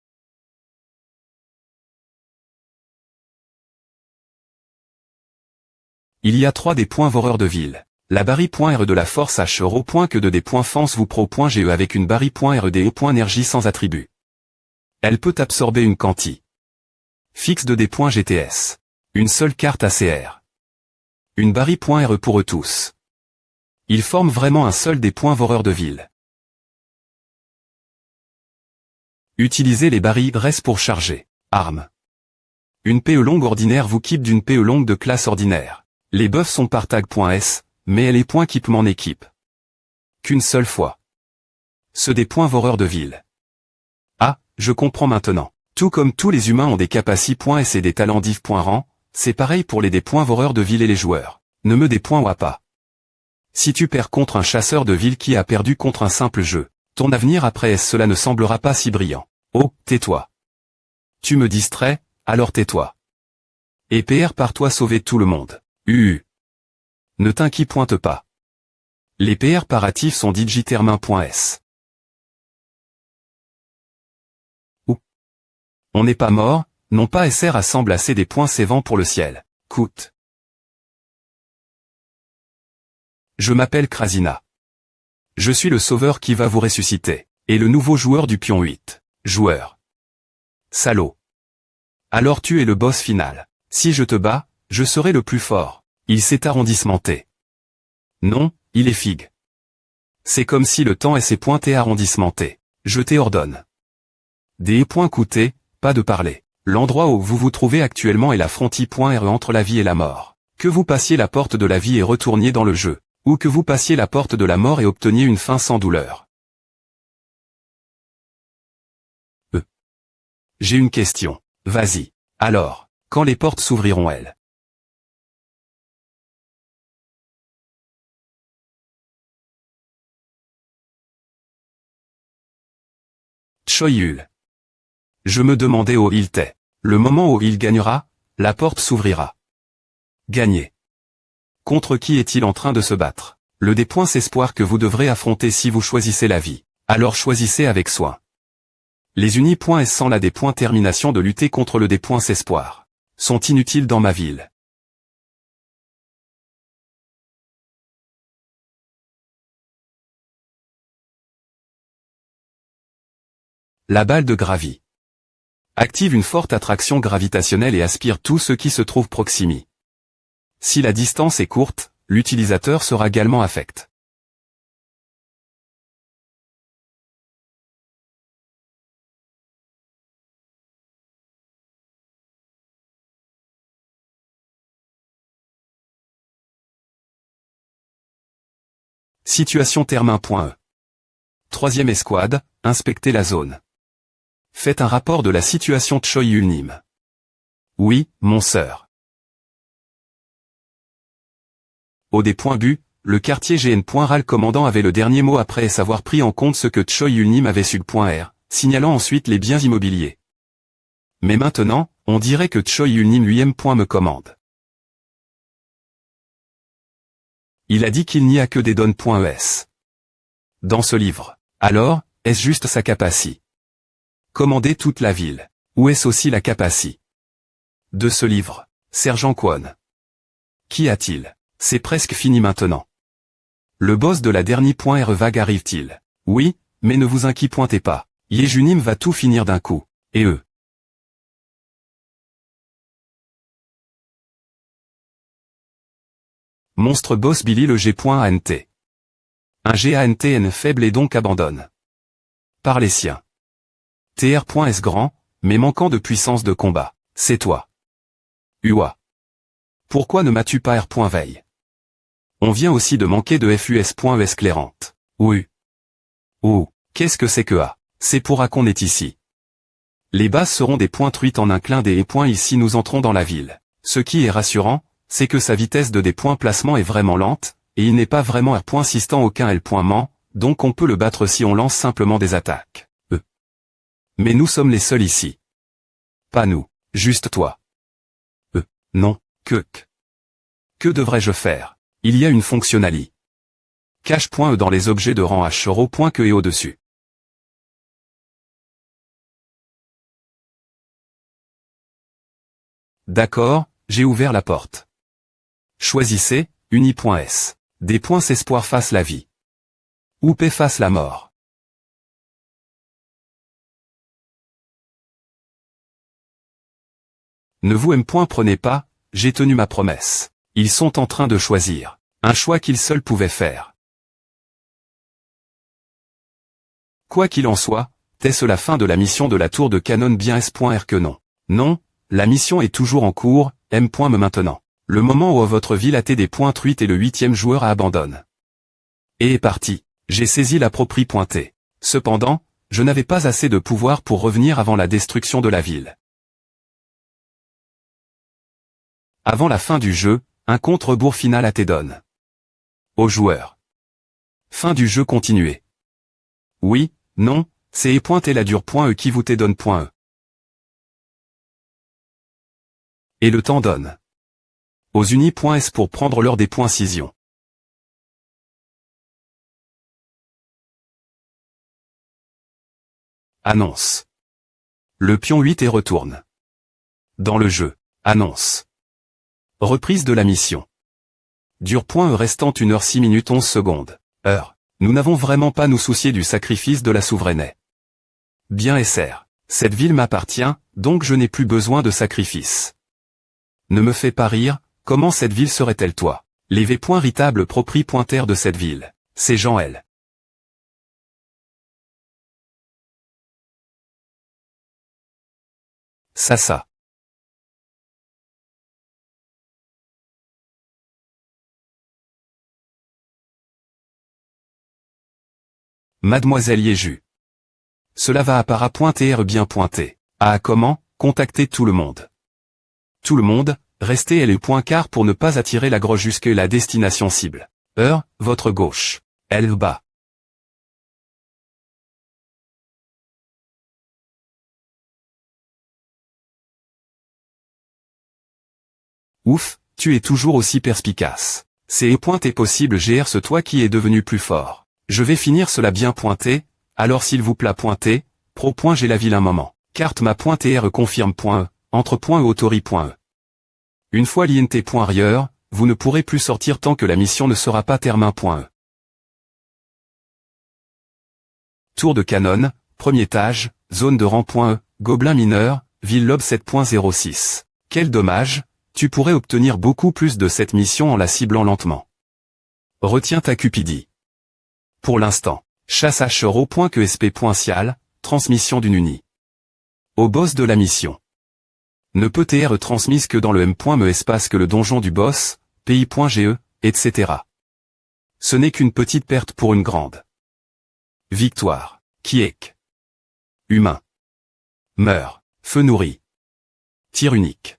Speaker 1: Il y a 3 des points voreurs de ville. La barrie.re de la force H euro. Que de des points fence vous pro.ge avec une barrie.rde.énergie sans attribut. Elle peut absorber une quanti fixe de des points GTS. Une seule carte ACR. Une barrie.re pour eux tous. Ils forment vraiment un seul des points voreurs de ville. Utilisez les barils dresse pour charger. Armes. Une PE longue ordinaire vous quitte d'une PE longue de classe ordinaire. Les buffs sont par tag.s, mais elle est point équipement équipe. Qu'une seule fois. Ceux des points voreurs de ville. Ah, je comprends maintenant. Tout comme tous les humains ont des capacités.s et des talents div.rang, c'est pareil pour les des points voreurs de ville et les joueurs. Ne me des points ou pas. Si tu perds contre un chasseur de ville qui a perdu contre un simple jeu, ton avenir après cela ne semblera pas si brillant. Oh, tais-toi. Tu me distrais, alors tais-toi. Et PR par toi sauver tout le monde. Ne t'inquiète pas. Les PR paratifs sont digitermain.s. On n'est pas mort, non pas SR assemble assez des points s'évent pour le ciel. Coûte. Je m'appelle Krasina. Je suis le sauveur qui va vous ressusciter. Et le nouveau joueur du pion 8. Joueur. Salaud. Alors tu es le boss final. Si je te bats, je serai le plus fort. Il s'est arrondissementé. Non, il est figue. C'est comme si le temps et ses points t'est arrondissementé. Je t'ordonne. Des points coûtés, pas de parler. L'endroit où vous vous trouvez actuellement est la frontière entre la vie et la mort. Que vous passiez la porte de la vie et retourniez dans le jeu. Ou que vous passiez la porte de la mort et obteniez une fin sans douleur. J'ai une question. Vas-y. Alors, quand les portes s'ouvriront elles? Choyul. Je me demandais où il était. Le moment où il gagnera, la porte s'ouvrira. Gagner. Contre qui est-il en train de se battre? Le espoir que vous devrez affronter si vous choisissez la vie. Alors choisissez avec soin. Les unis.s sans la termination de lutter contre le espoir. Sont inutiles dans ma ville. La balle de gravi. Active une forte attraction gravitationnelle et aspire tout ce qui se trouve proximi. Si la distance est courte, l'utilisateur sera également affecté. Situation terme 1.e. Troisième escouade, inspectez la zone. Faites un rapport de la situation Choyul-Nim. Oui, mon sœur. Au but, le quartier GN.RAL commandant avait le dernier mot après avoir pris en compte ce que Choyul-Nim avait su. R, signalant ensuite les biens immobiliers. Mais maintenant, on dirait que Choyul-Nim lui-même me commande. Il a dit qu'il n'y a que des donnes.es. Dans ce livre. Alors, est-ce juste sa capacité? Commander toute la ville. Ou est-ce aussi la capacité de ce livre? Sergent Kwon. Qu'y a-t-il? C'est presque fini maintenant. Le boss de la dernière vague arrive-t-il? Oui, mais ne vous inquiétez pas. Yejunim va tout finir d'un coup. Et eux. Monstre boss Billy le G.ANT. Un GANTN faible et donc abandonne. Par les siens. TR.S grand, mais manquant de puissance de combat. C'est toi. UA. Pourquoi ne m'as-tu pas R.Veille? On vient aussi de manquer de FUS.ES clairante. Oui. Oh, qu'est-ce que c'est que A? C'est pour qu'on est ici. Les bases seront des points truites en un clin des points ici nous entrons dans la ville. Ce qui est rassurant, c'est que sa vitesse de placement est vraiment lente, et il n'est pas vraiment R.sistant aucun L.ment, donc on peut le battre si on lance simplement des attaques. Mais nous sommes les seuls ici. Pas nous, juste toi. Non, que devrais-je faire? Il y a une fonctionnalité. Cache.e dans les objets de rang H.que et au-dessus. D'accord, j'ai ouvert la porte. Choisissez, uni.s. Des points espoir face la vie. Ou P face la mort. Ne vous prenez pas, j'ai tenu ma promesse. Ils sont en train de choisir. Un choix qu'ils seuls pouvaient faire. Quoi qu'il en soit, est-ce la fin de la mission de la tour de canon bien S.R que non? Non, la mission est toujours en cours, M.me maintenant. Le moment où votre ville a été des points truites et le 8e joueur abandonne. Et est parti. J'ai saisi la pointée. Cependant, je n'avais pas assez de pouvoir pour revenir avant la destruction de la ville. Avant la fin du jeu, un contre-rebours final donne. Aux joueurs. Fin du jeu continué. Oui, non, c'est et la dure.e qui vous donne.e. Et le temps donne. Aux unis.s pour prendre leur des points cision. Annonce. Le pion 8 et retourne. Dans le jeu. Annonce. Reprise de la mission. Dure point restant 1 h 6 minutes 11 secondes. Heure. Nous n'avons vraiment pas nous soucier du sacrifice de la souveraineté. Bien SR. Cette ville m'appartient, donc je n'ai plus besoin de sacrifice. Ne me fais pas rire, comment cette ville serait-elle toi? Les V.ritables propriétaires de cette ville. C'est Jean L. Ça. Mademoiselle Yéju. Cela va à pointer bien pointé. Ah comment, contacter tout le monde. Tout le monde, restez L point quart pour ne pas attirer la grosse jusque la destination cible. Heure, votre gauche. L bas. Ouf, tu es toujours aussi perspicace. C'est pointé possible GR ce toi qui est devenu plus fort. Je vais finir cela bien pointé, alors s'il vous plaît pointé, pro point j'ai la ville un moment. Carte ma pointé R confirme point E, entre point E autori point E. Une fois l'INT point RIEUR, vous ne pourrez plus sortir tant que la mission ne sera pas terminée point E. Tour de canon, premier étage, zone de rang point E, gobelin mineur, ville lobe 7.06. Quel dommage, tu pourrais obtenir beaucoup plus de cette mission en la ciblant lentement. Retiens ta cupidie. Pour l'instant, chasse HR au point que SP.cial, transmission d'une uni. Au boss de la mission. Ne peut être transmise que dans le M.me espace que le donjon du boss, pays.ge, etc. Ce n'est qu'une petite perte pour une grande. Victoire. Kiek. Humain. Meurt. Feu nourri. Tir unique.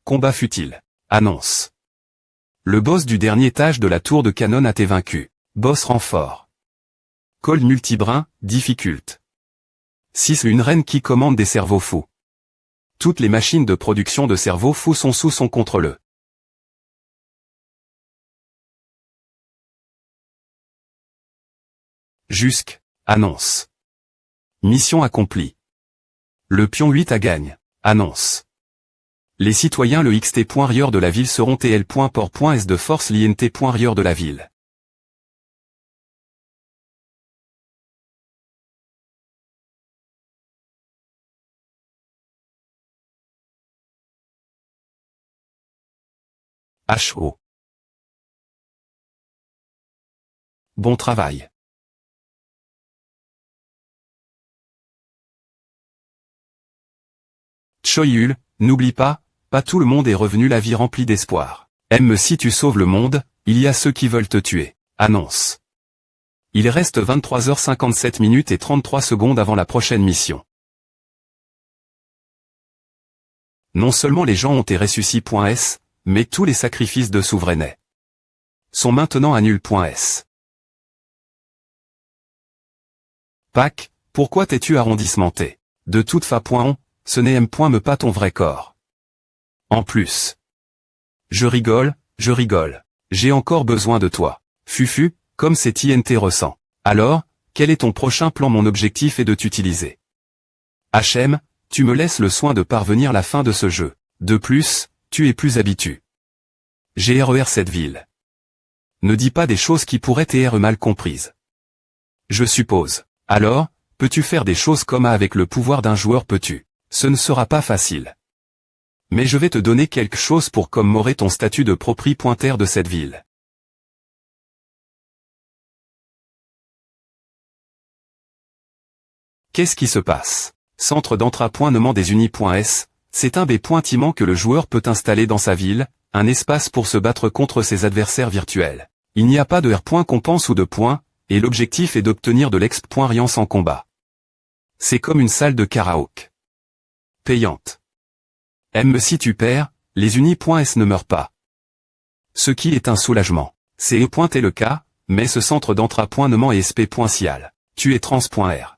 Speaker 1: Combat futile. Annonce. Le boss du dernier étage de la tour de canon a été vaincu. Boss renfort. Col multibrin, difficulte. 6. Une reine qui commande des cerveaux fous. Toutes les machines de production de cerveaux fous sont sous son contrôle. Jusque. Annonce. Mission accomplie. Le pion 8 à gagne. Annonce. Les citoyens le xt.rieur de la ville seront tl.port.s de force l'int.rieur de la ville. HO. Bon travail. Choyul, n'oublie pas tout le monde est revenu la vie remplie d'espoir. Si tu sauves le monde, il y a ceux qui veulent te tuer. Annonce. Il reste 23 h 57 minutes et 33 secondes avant la prochaine mission. Non seulement les gens ont été ressuscités.s, mais tous les sacrifices de souveraineté sont maintenant annulés.s. Pac, pourquoi t'es-tu arrondissementé? De toute façon, ce n'est me pas ton vrai corps. En plus. Je rigole. J'ai encore besoin de toi. Fufu, comme c'est INT ressent. Alors, quel est ton prochain plan? Mon objectif est de t'utiliser. HM, tu me laisses le soin de parvenir à la fin de ce jeu. De plus, tu es plus habitué. GRER cette ville. Ne dis pas des choses qui pourraient être mal comprises. Je suppose. Alors, peux-tu faire des choses comme avec le pouvoir d'un joueur peux-tu? Ce ne sera pas facile. Mais je vais te donner quelque chose pour commémorer ton statut de propriétaire de cette ville. Qu'est-ce qui se passe? Centre d'entrapointement des unis.s, c'est un des pointiments que le joueur peut installer dans sa ville, un espace pour se battre contre ses adversaires virtuels. Il n'y a pas de R.compense ou de points, et l'objectif est d'obtenir de l'exp.riance en combat. C'est comme une salle de karaoke. Payante. Si tu perds, les unis.s ne meurent pas. Ce qui est un soulagement. C'est le cas, mais ce centre d'entrapointement est sp.cial. Tu es trans.r.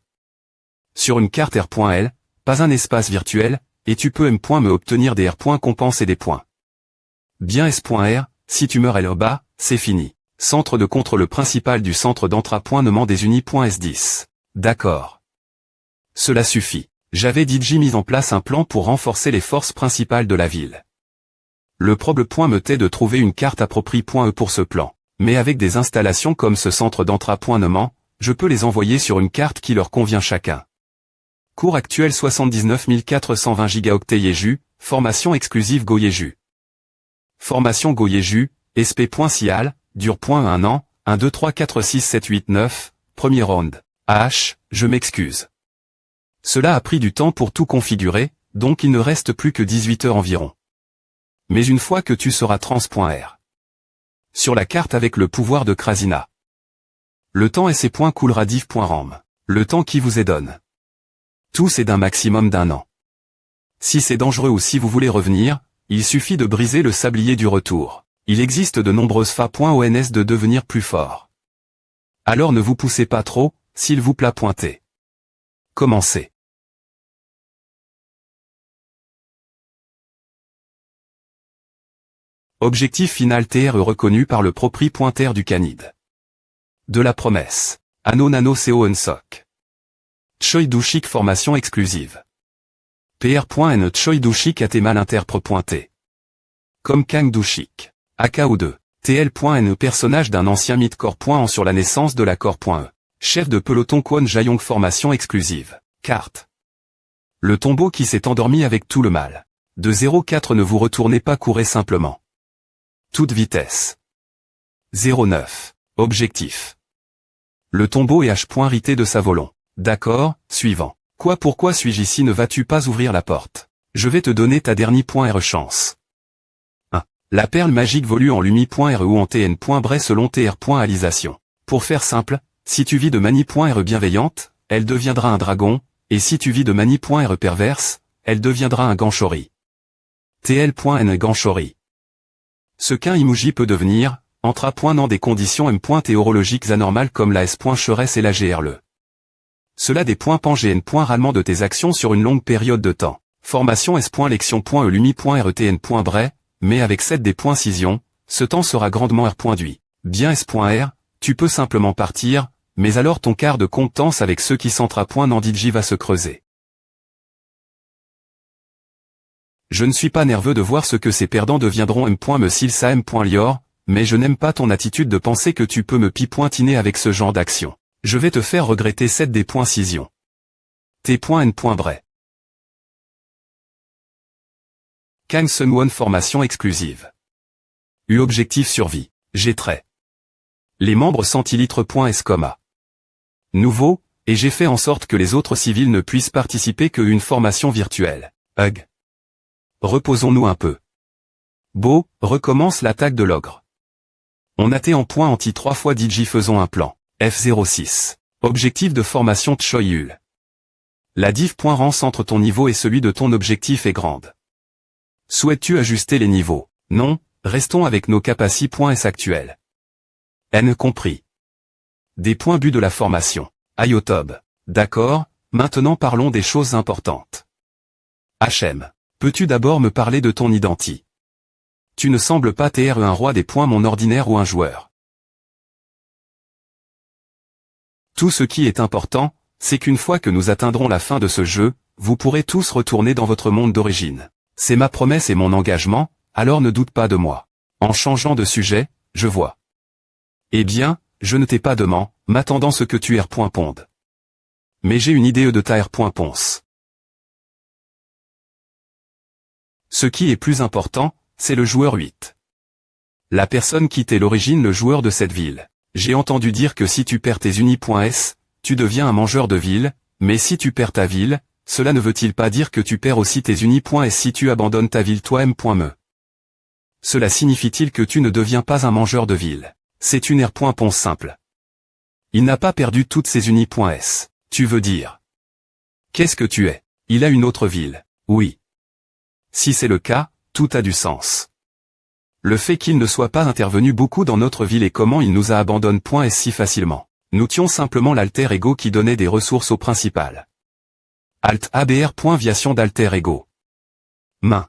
Speaker 1: Sur une carte R.L, pas un espace virtuel, et tu peux me obtenir des R.compense et des points. Bien S.R, si tu meurs L bas, c'est fini. Centre de contrôle principal du centre d'entrapointement des unis.s10. D'accord. Cela suffit. J'avais DJ mis en place un plan pour renforcer les forces principales de la ville. Le problème me tait de trouver une carte appropriée.e pour ce plan. Mais avec des installations comme ce centre d'entraînement, je peux les envoyer sur une carte qui leur convient chacun. Cours actuel 79 420 gigaoctets Yeju, formation exclusive Go Yeju. Formation Go Yeju, SP.Cial, dure.1 an, 1, 2, 3, 4, 6, 7, 8, 9, premier round. AH, je m'excuse. Cela a pris du temps pour tout configurer, donc il ne reste plus que 18 heures environ. Mais une fois que tu seras trans.r sur la carte avec le pouvoir de Krasina, le temps coulera div.ram, le temps qui vous est donne. Tout c'est d'un maximum d'un an. Si c'est dangereux ou si vous voulez revenir, il suffit de briser le sablier du retour. Il existe de nombreuses fa.ons de devenir plus fort. Alors ne vous poussez pas trop, s'il vous plaît pointez. Commencez. Objectif final TRE reconnu par le propriétaire du Canid. De la promesse. Anno Nano CO Unsock. Choi Dushik formation exclusive. PR.N Choi Dushik Atemal Interpre.T. Comme Kang Dushik. AKO2. TL.N personnage d'un ancien mythe corps.en sur la naissance de la corps.e. Chef de peloton Kwon Jayong formation exclusive. Carte. Le tombeau qui s'est endormi avec tout le mal. De 0,4 ne vous retournez pas courez simplement. Toute vitesse. 0,9. Objectif. Le tombeau est H.rité de sa volon. D'accord, suivant. Quoi pourquoi suis-je ici ne vas-tu pas ouvrir la porte? Je vais te donner ta dernière chance. 1. La perle magique volue en lumi.re ou en tn.bray selon tr.alisation. Pour faire simple, si tu vis de manie.re bienveillante, elle deviendra un dragon, et si tu vis de manie.re perverse, elle deviendra un ganchori. tl.n ganchori. Ce qu'un emoji peut devenir, dans des conditions m.théorologiques anormales comme la s.cheresse et la grle. Cela des .pangn. Rallement de tes actions sur une longue période de temps. Formation s.lection.elumi.retn.bray, mais avec 7 des .cision, ce temps sera grandement r.dui. Bien s.r, tu peux simplement partir, mais alors ton quart de compétence avec ceux qui s'entra.nandidji va se creuser. Je ne suis pas nerveux de voir ce que ces perdants deviendront m.me silsa m.lior, mais je n'aime pas ton attitude de penser que tu peux me pi.tiner avec ce genre d'action. Je vais te faire regretter 7 des .cision. T.n.bray. Kang Sunwon formation exclusive. U objectif survie. J'ai trait. Les membres centilitres.s. Nouveau, et j'ai fait en sorte que les autres civils ne puissent participer qu'à une formation virtuelle. Hug. Reposons-nous un peu. Beau, recommence l'attaque de l'ogre. On a T en point anti 3 fois DJ faisons un plan. F06. Objectif de formation Choyul. La div.rang entre ton niveau et celui de ton objectif est grande. Souhaites-tu ajuster les niveaux? Non, restons avec nos capacités.s actuels. N compris. Des points buts de la formation. Ayotob. D'accord, maintenant parlons des choses importantes. HM. Peux-tu d'abord me parler de ton identi? Tu ne sembles pas être un roi des points mon ordinaire ou un joueur. Tout ce qui est important, c'est qu'une fois que nous atteindrons la fin de ce jeu, vous pourrez tous retourner dans votre monde d'origine. C'est ma promesse et mon engagement, alors ne doute pas de moi. En changeant de sujet, je vois. Eh bien, je ne t'ai pas demandé, m'attendant ce que tu R.ponde. Mais j'ai une idée de ta R.ponce. Ce qui est plus important, c'est le joueur 8. La personne qui est l'origine le joueur de cette ville. J'ai entendu dire que si tu perds tes unis.s, tu deviens un mangeur de ville, mais si tu perds ta ville, cela ne veut-il pas dire que tu perds aussi tes unis.s si tu abandonnes ta ville toi-même. Cela signifie-t-il que tu ne deviens pas un mangeur de ville? C'est une R.ponce simple. Il n'a pas perdu toutes ses unis.s. Tu veux dire. Qu'est-ce que tu es? Il a une autre ville. Oui. Si c'est le cas, tout a du sens. Le fait qu'il ne soit pas intervenu beaucoup dans notre ville et comment il nous a abandonné.s si facilement. Nous tions simplement l'alter ego qui donnait des ressources au principal. Alt ABR.viation d'alter ego. Main.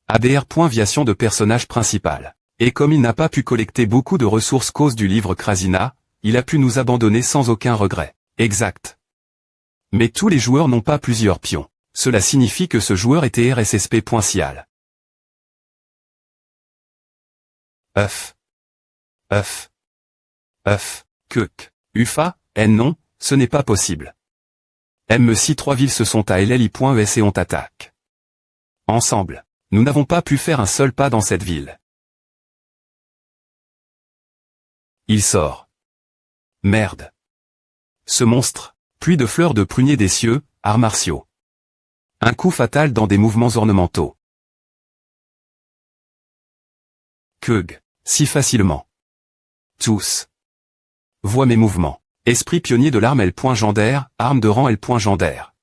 Speaker 1: ABR.viation de personnage principal. Et comme il n'a pas pu collecter beaucoup de ressources cause du livre Krasina, il a pu nous abandonner sans aucun regret. Exact. Mais tous les joueurs n'ont pas plusieurs pions. Cela signifie que ce joueur était RSSP.cial. Uf. Uf. Uf. Keuk. Ufa, N non, ce n'est pas possible. M si 3 villes se sont à LLI.es et on t'attaque. Ensemble. Nous n'avons pas pu faire un seul pas dans cette ville. Il sort. Merde. Ce monstre. Pluie de fleurs de prunier des cieux, arts martiaux. Un coup fatal dans des mouvements ornementaux. Keug. Si facilement. Tous. Vois mes mouvements. Esprit pionnier de l'arme L.Gendaire, arme de rang L.Gendaire.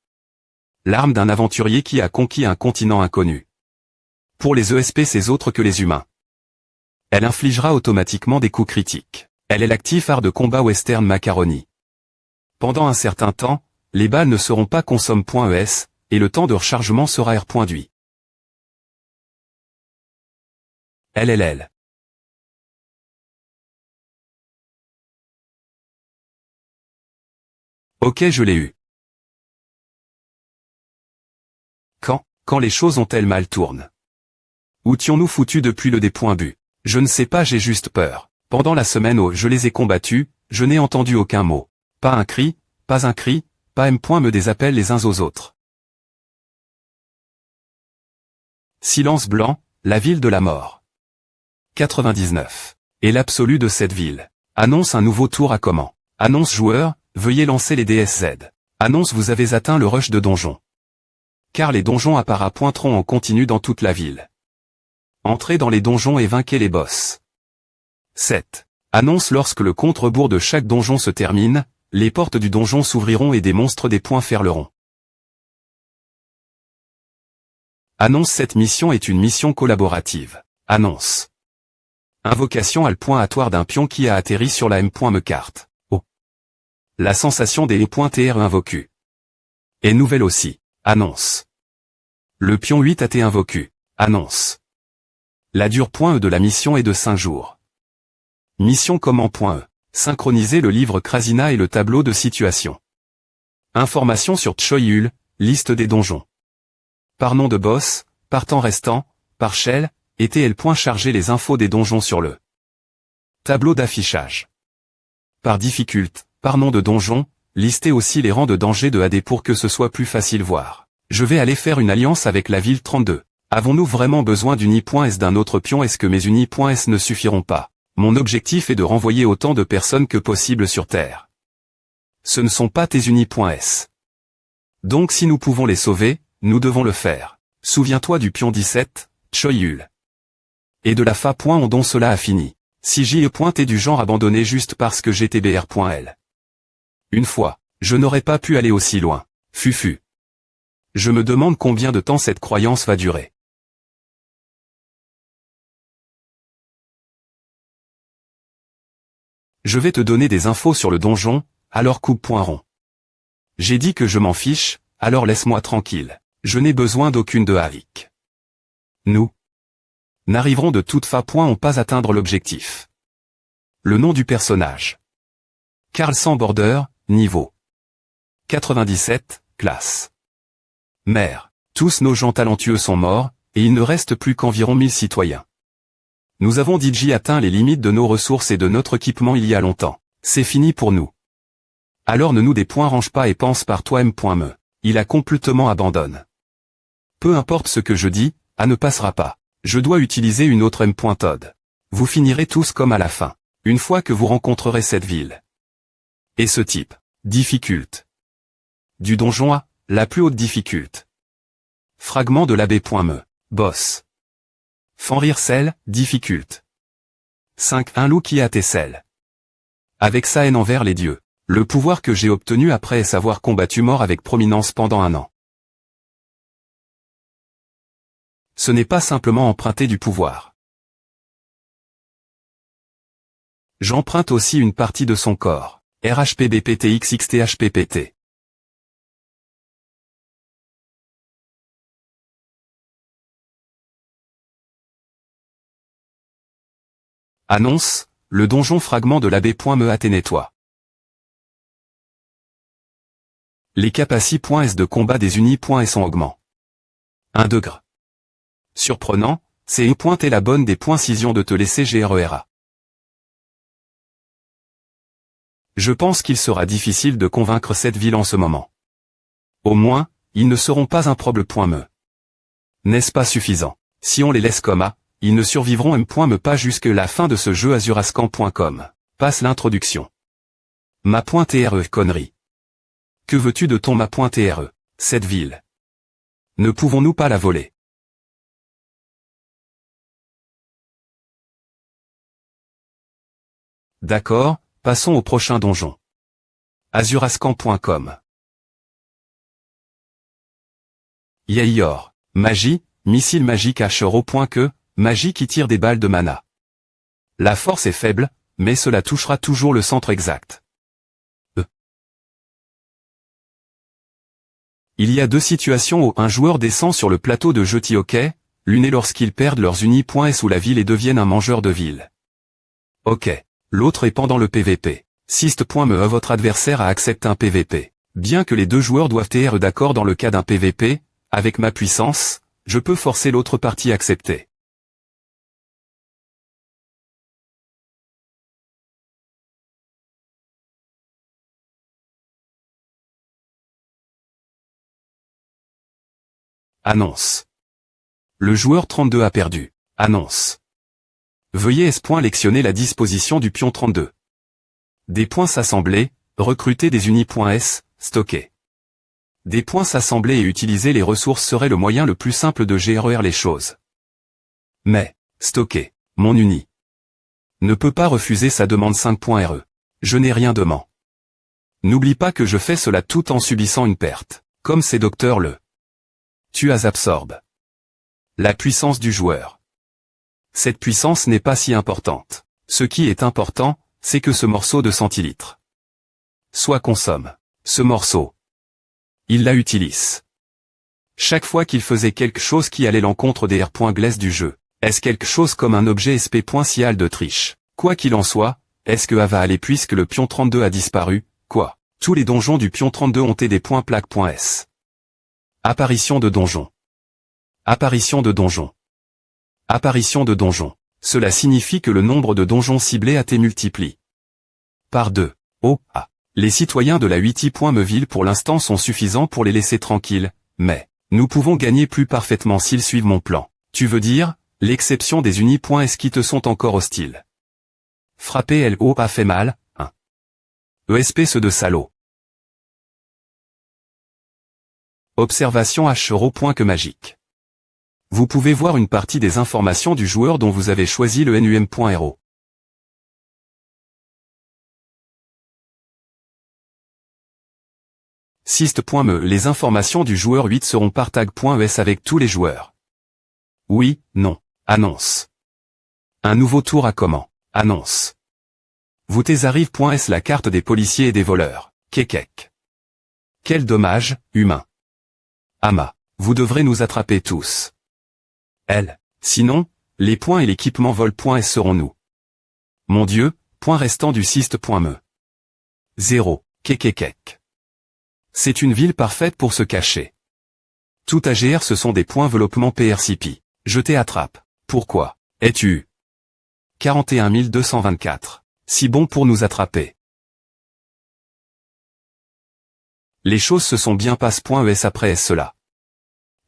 Speaker 1: L'arme d'un aventurier qui a conquis un continent inconnu. Pour les ESP c'est autre que les humains. Elle infligera automatiquement des coups critiques. Elle est l'actif art de combat western macaroni. Pendant un certain temps, les balles ne seront pas consomme.es, et le temps de rechargement sera R.dui. LLL. Ok, je l'ai eu. Quand les choses ont-elles mal tourné? Où tions-nous foutu depuis le D.bu? Je ne sais pas, j'ai juste peur. Pendant la semaine où je les ai combattus, je n'ai entendu aucun mot. Pas un cri, pas M. me désappelle les uns aux autres. Silence blanc, la ville de la mort. 99. Et l'absolu de cette ville. Annonce un nouveau tour à comment. Annonce joueur, veuillez lancer les DSZ. Annonce vous avez atteint le rush de donjon. Car les donjons à pointeront en continu dans toute la ville. Entrez dans les donjons et vainquez les boss. 7. Annonce lorsque le compte-rebours de chaque donjon se termine, les portes du donjon s'ouvriront et des monstres des poings ferleront. Annonce cette mission est une mission collaborative. Annonce. Invocation à le point atoire d'un pion qui a atterri sur la M.me carte. Oh. La sensation des E.tr invocu. Et nouvelle aussi. Annonce. Le pion 8 a été invocu. Annonce. La dure.e de la mission est de 5 jours. Mission comment.e. Synchroniser le livre Krasina et le tableau de situation. Information sur Choyul, liste des donjons. Par nom de boss, par temps restant, par shell, et charger les infos des donjons sur le tableau d'affichage. Par difficulté, par nom de donjon, listez aussi les rangs de danger de AD pour que ce soit plus facile voir. Je vais aller faire une alliance avec la ville 32. Avons-nous vraiment besoin d'uni.s d'un autre pion? Est-ce que mes uni.s ne suffiront pas? Mon objectif est de renvoyer autant de personnes que possible sur Terre. Ce ne sont pas tes uni.s. Donc si nous pouvons les sauver, nous devons le faire. Souviens-toi du pion 17, Choyul. Et de la fa.on dont cela a fini. Si j'y ai du genre abandonné juste parce que j'étais br.l. Une fois, je n'aurais pas pu aller aussi loin. Fufu. Je me demande combien de temps cette croyance va durer. Je vais te donner des infos sur le donjon, alors coupe.rond. J'ai dit que je m'en fiche, alors laisse-moi tranquille. Je n'ai besoin d'aucune de Havik. Nous n'arriverons de toute façon pas atteindre l'objectif. Le nom du personnage. Karl sans border, niveau 97, classe. Mère. Tous nos gens talentueux sont morts, et il ne reste plus qu'environ 1000 citoyens. Nous avons DJ atteint les limites de nos ressources et de notre équipement il y a longtemps. C'est fini pour nous. Alors ne nous range pas et pense par toi M.me. Il a complètement abandonné. Peu importe ce que je dis, A ne passera pas. Je dois utiliser une autre M.Todd. Vous finirez tous comme à la fin. Une fois que vous rencontrerez cette ville. Et ce type. Difficulté. Du donjon A, la plus haute difficulté. Fragment de l'abbé.me. Boss. Fenrir celle, difficulté. 5. Un loup qui a tes selles. Avec sa haine envers les dieux. Le pouvoir que j'ai obtenu après avoir combattu mort avec prominence pendant 1 an. Ce n'est pas simplement emprunter du pouvoir. J'emprunte aussi une partie de son corps. RHPBPTXXTHPPT. Annonce, le donjon fragment de l'abbé.me a nettoie. Les capacités.s de combat des unis.s en augment. 1 degré. Surprenant, c'est une la bonne des .cision de te laisser GRERA. Je pense qu'il sera difficile de convaincre cette ville en ce moment. Au moins, ils ne seront pas un problème. N'est-ce pas suffisant? Si on les laisse comme A, ils ne survivront me pas jusque la fin de ce jeu azurascan.com. Passe l'introduction. Ma.TRE connerie. Que veux-tu de ton Ma.TRE, cette ville? Ne pouvons-nous pas la voler? D'accord, passons au prochain donjon. Azurascan.com. Yaïor, magie, missile magique H.que, magie qui tire des balles de mana. La force est faible, mais cela touchera toujours le centre exact. Il y a 2 situations où un joueur descend sur le plateau de jeu hockey, l'une est lorsqu'ils perdent leurs unis.s ou la ville et deviennent un mangeur de ville. Ok. L'autre est pendant le PVP. Sist.me votre adversaire a accepté un PVP. Bien que les 2 joueurs doivent être d'accord dans le cas d'un PVP, avec ma puissance, je peux forcer l'autre partie à accepter. Annonce. Le joueur 32 a perdu. Annonce. Veuillez lectionner la disposition du pion 32. Des points s'assembler, recruter des unis.s, stocker. Des points s'assembler et utiliser les ressources serait le moyen le plus simple de gérer les choses. Mais, stocker, mon uni. Ne peut pas refuser sa demande 5.re. Je n'ai rien demandé. N'oublie pas que je fais cela tout en subissant une perte. Comme c'est Docteur le. Tu as absorbe. La puissance du joueur. Cette puissance n'est pas si importante. Ce qui est important, c'est que ce morceau de centilitre soit consomme. Ce morceau. Il la utilise. Chaque fois qu'il faisait quelque chose qui allait l'encontre des R.glace du jeu. Est-ce quelque chose comme un objet SP.sial de triche? Quoi qu'il en soit, est-ce que A va aller puisque le pion 32 a disparu? Quoi? Tous les donjons du pion 32 ont été des points plaques.s. Apparition de donjon. Apparition de donjon. Apparition de donjon. Cela signifie que le nombre de donjons ciblés a été multiplié par 2. Les citoyens de la 8e ville pour l'instant sont suffisants pour les laisser tranquilles, mais nous pouvons gagner plus parfaitement s'ils suivent mon plan. Tu veux dire, l'exception des unis.s qui te sont encore hostiles. Frapper LO a fait mal, 1. ESP ce de salaud. Observation H. Que magique. Vous pouvez voir une partie des informations du joueur dont vous avez choisi le NUM.RO. Sist.me les informations du joueur 8 seront par tag.es avec tous les joueurs. Oui, non. Annonce. Un nouveau tour à comment? Annonce. Vous arrive.s la carte des policiers et des voleurs. Kekek. Quel dommage, humain. Ama. Vous devrez nous attraper tous. Elle. Sinon, les points et l'équipement vol.s seront nous. Mon Dieu, point restant du Sist.me. 0. Kekekek. C'est une ville parfaite pour se cacher. Tout AGR ce sont des points développement PRCP. Je t'attrape. Pourquoi? Es-tu 41 224. Si bon pour nous attraper. Les choses se sont bien passées.es après cela.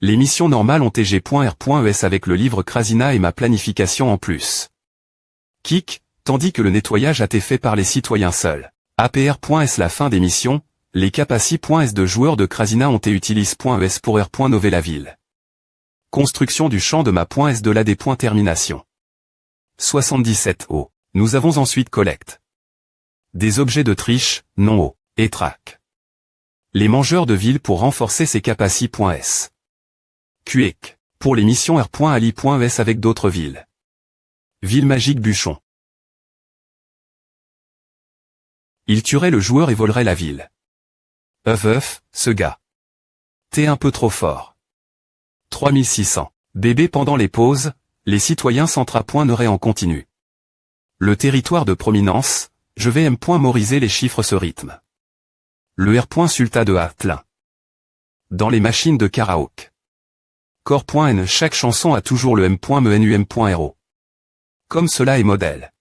Speaker 1: Les missions normales ont TG.R.es avec le livre Krasina et ma planification en plus. Kik, tandis que le nettoyage a été fait par les citoyens seuls. APR.es la fin des missions, les capacités.s de joueurs de Krasina ont été utilisés.es pour R.nover la ville. Construction du champ de ma.s de la des points termination. 77 O. Nous avons ensuite collecte. Des objets de triche, non O, et track. Les mangeurs de ville pour renforcer ses capacités.s. Quick. Pour les missions R.ali.es avec d'autres villes. Ville magique bûchon. Il tuerait le joueur et volerait la ville. Ce gars. T'es un peu trop fort. 3600. Bébé pendant les pauses, les citoyens centra.neraient en continu. Le territoire de prominence, je vais m'oriser les chiffres ce rythme. Le R.Sulta de Hatlin. Dans les machines de karaoke. Core.n. Chaque chanson a toujours le M.menum.ro. Comme cela est modèle.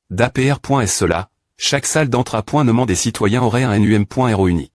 Speaker 1: d'APR.S. Cela, chaque salle d'entraînement des citoyens aurait un NUM.ro unique.